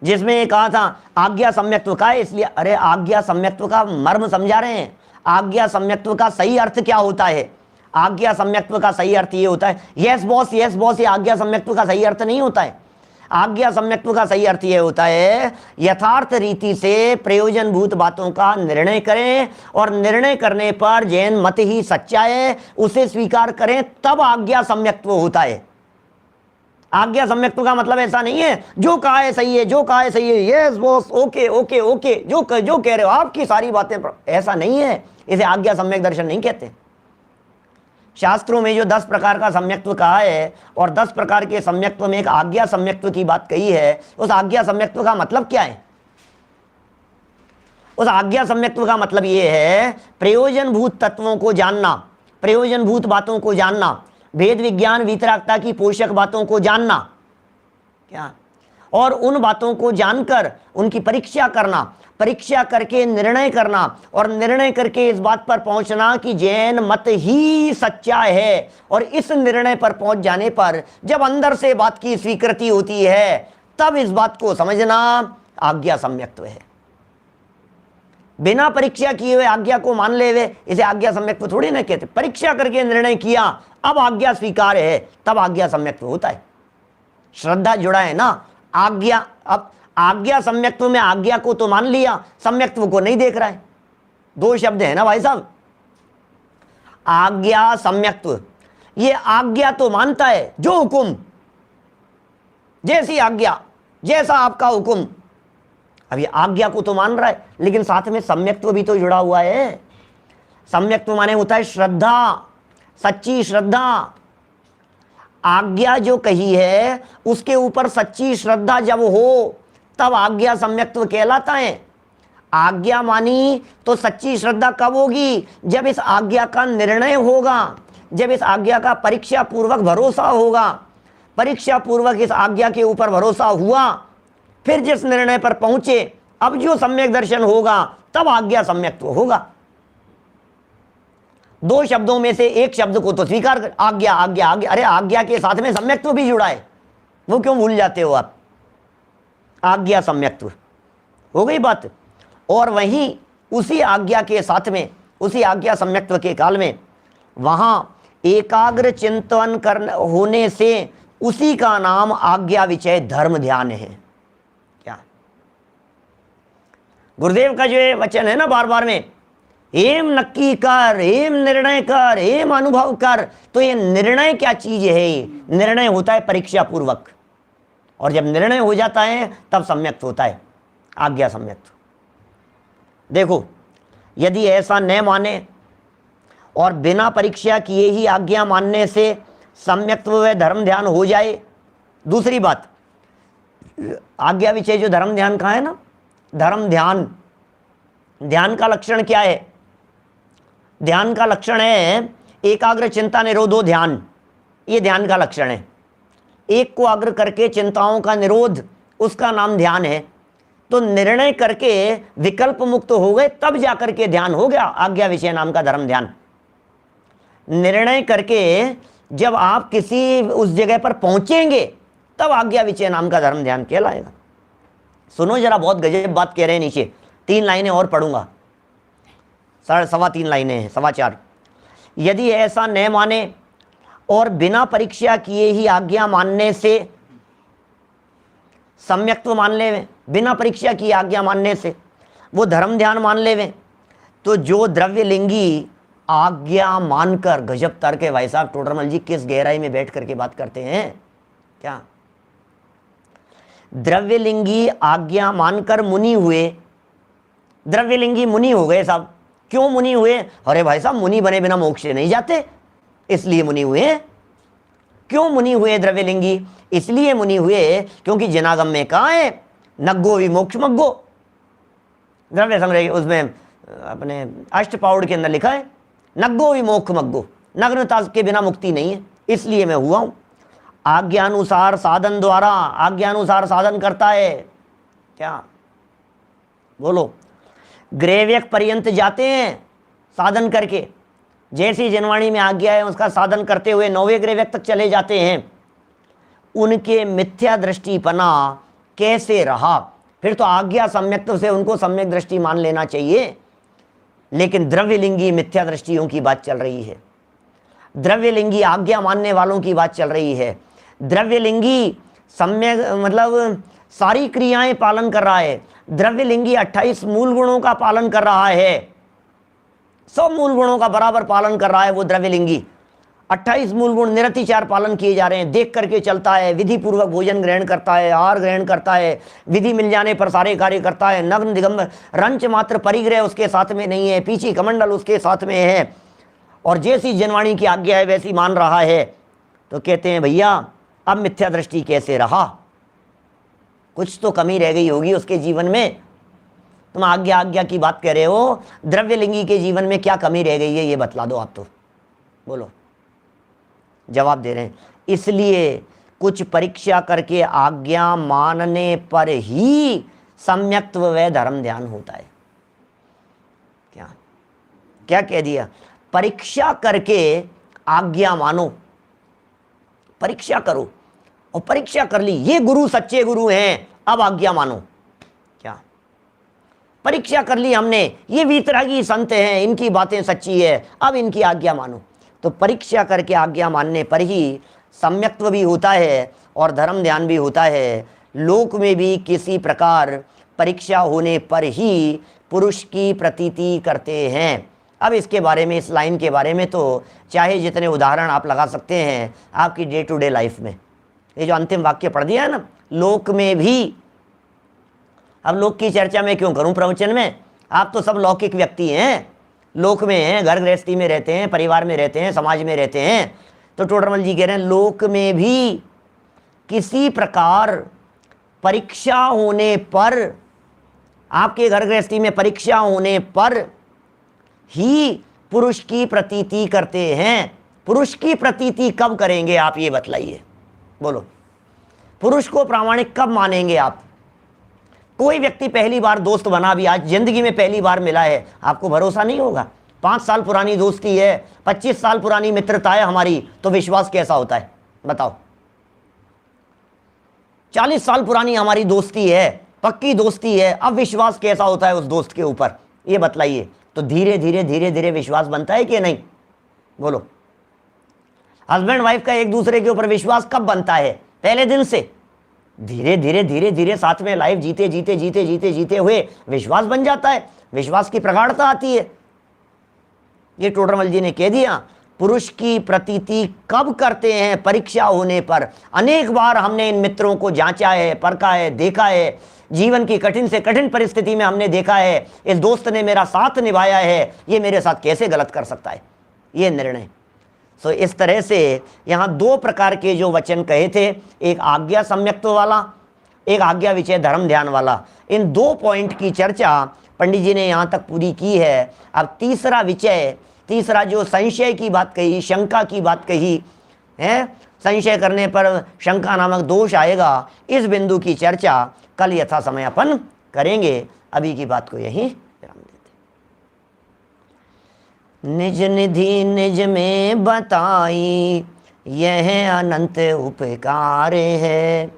जिसमें ये कहा था आज्ञा सम्यक्त्व का है, इसलिए अरे आज्ञा सम्यक्त्व का मर्म समझा रहे हैं। आज्ञा सम्यक्त्व का सही अर्थ क्या होता है? आज्ञा सम्यक्त्व का सही अर्थ ये होता है, यस बॉस, ये आज्ञा सम्यक्त्व का सही अर्थ नहीं होता है। आज्ञा सम्यक्त्व का सही अर्थ ये होता है यथार्थ रीति से प्रयोजनभूत बातों का निर्णय करें, और निर्णय करने पर जैन मत ही सच्चा है उसे स्वीकार करें, तब आज्ञा सम्यक्त्व होता है। आज्ञा सम्यक्त्व का मतलब ऐसा नहीं है जो कहा है सही है, जो कहा है सही है, yes boss, okay okay okay, जो कह रहे हो आपकी सारी बातें, ऐसा नहीं है। इसे आज्ञा सम्यक दर्शन नहीं कहते। शास्त्रों में जो 10 प्रकार का सम्यक्त्व कहा है और 10 प्रकार के सम्यक्त्व में एक आज्ञा सम्यक्त्व की बात कही है, उस आज्ञा सम्यक्त्व का मतलब क्या है? उस आज्ञा सम्यक्त्व का मतलब यह है प्रयोजनभूत तत्वों को जानना, प्रयोजनभूत बातों को जानना, भेद विज्ञान वीतरागता की पोषक बातों को जानना, क्या, और उन बातों को जानकर उनकी परीक्षा करना, परीक्षा करके निर्णय करना, और निर्णय करके इस बात पर पहुंचना कि जैन मत ही सच्चा है। और इस निर्णय पर पहुंच जाने पर जब अंदर से बात की स्वीकृति होती है तब इस बात को समझना आज्ञा सम्यक्त्व है। बिना परीक्षा किए हुए आज्ञा को मान ले हुए इसे आज्ञा सम्यक्त्व थोड़ी ना कहते। परीक्षा करके निर्णय किया, अब आज्ञा स्वीकार है, तब आज्ञा सम्यक्त्व होता है। श्रद्धा जुड़ा है ना आज्ञा। अब आज्ञा सम्यक्त्व में आज्ञा को तो मान लिया, सम्यक्त्व को नहीं देख रहा है। 2 शब्द है ना भाई साहब, आज्ञा सम्यक्त्व। ये आज्ञा तो मानता है, जो हुकुम, जैसी आज्ञा, जैसा आपका हुकुम। अब ये आज्ञा को तो मान रहा है, लेकिन साथ में सम्यक्त्व भी तो जुड़ा हुआ है। सम्यक्त्व माने होता है श्रद्धा, सच्ची श्रद्धा। आज्ञा जो कही है उसके ऊपर सच्ची श्रद्धा जब हो तब आज्ञा सम्यक्त्व कहलाता है। आज्ञा मानी तो सच्ची श्रद्धा कब होगी? जब इस आज्ञा का निर्णय होगा, जब इस आज्ञा का परीक्षा पूर्वक भरोसा होगा। परीक्षा पूर्वक इस आज्ञा के ऊपर भरोसा हुआ, फिर जिस निर्णय पर पहुंचे, अब जो सम्यक दर्शन होगा तब आज्ञा सम्यक्त्व होगा। 2 शब्दों में से एक शब्द को तो स्वीकार कर, आज्ञा आज्ञा आज्ञा। अरे आज्ञा के साथ में सम्यक्त्व भी जुड़ा है, वो क्यों भूल जाते हो आप? आज्ञा सम्यक्त्व हो गई बात। और वहीं उसी आज्ञा के साथ में, उसी आज्ञा सम्यक्त्व के काल में वहां एकाग्र चिंतन करने होने से उसी का नाम आज्ञा विषय धर्म ध्यान है। क्या गुरुदेव का जो वचन है ना बार बार में, एम नक्की कर, एम निर्णय कर, एम अनुभव कर। तो ये निर्णय क्या चीज है? निर्णय होता है परीक्षा पूर्वक, और जब निर्णय हो जाता है तब सम्यक्त्व होता है, आज्ञा सम्यक्त्व। देखो, यदि ऐसा न माने और बिना परीक्षा किए ही आज्ञा मानने से सम्यक्त्व व धर्म ध्यान हो जाए। दूसरी बात, आज्ञा विषय जो धर्म ध्यान का है ना, धर्म ध्यान, ध्यान का लक्षण क्या है? ध्यान का लक्षण है एकाग्र चिंता निरोधो ध्यान। ये ध्यान का लक्षण है। एक को अग्र करके चिंताओं का निरोध, उसका नाम ध्यान है। तो निर्णय करके विकल्प मुक्त हो गए तब जाकर के ध्यान हो गया, आज्ञा विषय नाम का धर्म ध्यान। निर्णय करके जब आप किसी उस जगह पर पहुंचेंगे तब आज्ञा विषय नाम का धर्म ध्यान कहलाएगा। सुनो जरा, बहुत गजब बात कह रहे हैं नीचे। 3 लाइनें और पढ़ूंगा, 3.25 लाइनें हैं, 4.25। यदि ऐसा न माने और बिना परीक्षा किए ही आज्ञा मानने से सम्यक्त्व मान लेवे, बिना परीक्षा की आज्ञा मानने से वो धर्म ध्यान मान लेवे, तो जो द्रव्यलिंगी आज्ञा मानकर, गजब तर्क है भाई साहब, टोडरमल जी किस गहराई में बैठ करके बात करते हैं। क्या द्रव्यलिंगी आज्ञा मानकर मुनि हुए, द्रव्यलिंगी मुनि हो गए साहब। क्यों मुनि हुए? अरे भाई साहब, मुनि बने बिना मोक्ष नहीं जाते, इसलिए मुनि हुए। क्यों मुनि हुए द्रव्यलिंगी? इसलिए मुनि हुए क्योंकि जनागम में कहा है नग्गो विमोक्ष मग्गो। द्रव्य संग्रह उसमें अपने अष्टपाउड के अंदर लिखा है नग्गो विमोक्ष मग्गो, नग्नता के बिना मुक्ति नहीं है, इसलिए मैं हुआ हूं। आज्ञानुसार साधन द्वारा, आज्ञानुसार साधन करता है। क्या बोलो, ग्रेव्यक पर्यंत जाते हैं साधन करके, जैसी जनवाणी में आज्ञा है उसका साधन करते हुए 9वें ग्रेव्यक तक चले जाते हैं। उनके मिथ्या दृष्टिपना कैसे रहा? फिर तो आज्ञा सम्यक्त्व से उनको सम्यक दृष्टि मान लेना चाहिए। लेकिन द्रव्यलिंगी मिथ्या दृष्टियों की बात चल रही है, द्रव्यलिंगी आज्ञा मानने वालों की बात चल रही है। द्रव्यलिंगी सम्यक मतलब सारी क्रियाएं पालन कर रहा है। द्रव्यलिंगी 28 मूल गुणों का पालन कर रहा है, सब मूल गुणों का बराबर पालन कर रहा है वो द्रव्यलिंगी। 28 मूल गुण निरतिचार पालन किए जा रहे हैं, देख करके चलता है, विधि पूर्वक भोजन ग्रहण करता है, आहार ग्रहण करता है, विधि मिल जाने पर सारे कार्य करता है, नग्न दिगंबर, रंच मात्र परिग्रह उसके साथ में नहीं है, पीछी कमंडल उसके साथ में है, और जैसी जनवाणी की आज्ञा है वैसी मान रहा है। तो कहते हैं भैया अब मिथ्या दृष्टि कैसे रहा, कुछ तो कमी रह गई होगी उसके जीवन में। तुम आज्ञा आज्ञा की बात कर रहे हो, द्रव्यलिंगी के जीवन में क्या कमी रह गई है ये बतला दो आप, तो बोलो। जवाब दे रहे हैं इसलिए कुछ परीक्षा करके आज्ञा मानने पर ही सम्यक्त्व व धर्म ध्यान होता है। क्या क्या कह दिया, परीक्षा करके आज्ञा मानो, परीक्षा करो, और परीक्षा कर ली, ये गुरु सच्चे गुरु हैं, अब आज्ञा मानो। क्या परीक्षा कर ली हमने, ये वीतरागी संत हैं, इनकी बातें सच्ची है, अब इनकी आज्ञा मानो। तो परीक्षा करके आज्ञा मानने पर ही सम्यक्त्व भी होता है और धर्म ध्यान भी होता है। लोक में भी किसी प्रकार परीक्षा होने पर ही पुरुष की प्रतीति करते हैं। अब इसके बारे में, इस लाइन के बारे में तो चाहे जितने उदाहरण आप लगा सकते हैं आपकी डे टू डे लाइफ में। ये जो अंतिम वाक्य पढ़ दिया है ना, लोक में भी, अब लोक की चर्चा में क्यों करूं प्रवचन में, आप तो सब लौकिक व्यक्ति हैं, लोक में हैं, घर गृहस्थी में रहते हैं, परिवार में रहते हैं, समाज में रहते हैं। तो टोडरमल जी कह रहे हैं लोक में भी किसी प्रकार परीक्षा होने पर, आपके घर गृहस्थी में परीक्षा होने पर ही पुरुष की प्रतीति करते हैं। पुरुष की प्रतीति कब करेंगे आप ये बतलाइए, बोलो। पुरुष को प्रामाणिक कब मानेंगे आप? कोई व्यक्ति पहली बार दोस्त बना, भी आज जिंदगी में पहली बार मिला है, आपको भरोसा नहीं होगा? 5 साल पुरानी दोस्ती है, 25 साल पुरानी मित्रता है हमारी, तो विश्वास कैसा होता है बताओ? 40 साल पुरानी हमारी दोस्ती है, पक्की दोस्ती है, अब विश्वास कैसा होता है उस दोस्त के ऊपर, ये बतलाइए। तो धीरे धीरे धीरे धीरे विश्वास बनता है कि नहीं, बोलो। हस्बैंड वाइफ का एक दूसरे के ऊपर विश्वास कब बनता है? पहले दिन से। धीरे धीरे धीरे धीरे साथ में लाइफ जीते जीते जीते जीते जीते हुए विश्वास बन जाता है, विश्वास की प्रगाढ़ता आती है। ये टोडरमल जी ने कह दिया, पुरुष की प्रतीति कब करते हैं? परीक्षा होने पर। अनेक बार हमने इन मित्रों को जांचा है, परखा है, देखा है, जीवन की कठिन से कठिन परिस्थिति में हमने देखा है, इस दोस्त ने मेरा साथ निभाया है, ये मेरे साथ कैसे गलत कर सकता है, ये निर्णय। सो इस तरह से यहाँ 2 प्रकार के जो वचन कहे थे, एक आज्ञा सम्यक्त्व वाला, एक आज्ञा विषय धर्म ध्यान वाला। इन 2 पॉइंट की चर्चा पंडित जी ने यहाँ तक पूरी की है। अब तीसरा विषय, तीसरा जो संशय की बात कही, शंका की बात कही है, संशय करने पर शंका नामक दोष आएगा, इस बिंदु की चर्चा कल यथा समय अपन करेंगे। अभी की बात को यहीं विराम देते। निज निधि निज में बताई, यह अनंत उपकार है,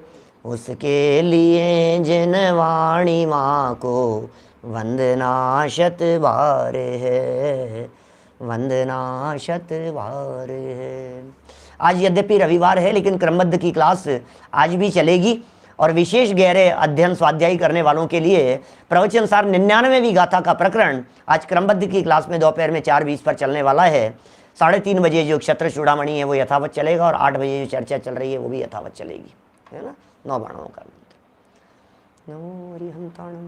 उसके लिए जिन वाणी माँ को वंदना शत बार है, वंदना शत बार है। आज यद्यपि रविवार है, लेकिन क्रमबद्ध की क्लास आज भी चलेगी, और विशेष गहरे अध्ययन स्वाध्यायी करने वालों के लिए प्रवचन सार 99वीं गाथा का प्रकरण आज क्रमबद्ध की क्लास में दोपहर में 4:20 पर चलने वाला है। 3:30 बजे जो क्षत्र चूड़ामणि है वो यथावत चलेगा, और 8 बजे जो चर्चा चल रही है वो भी यथावत चलेगी, है ना। 9 बाणों का नमो हरिहंताणं।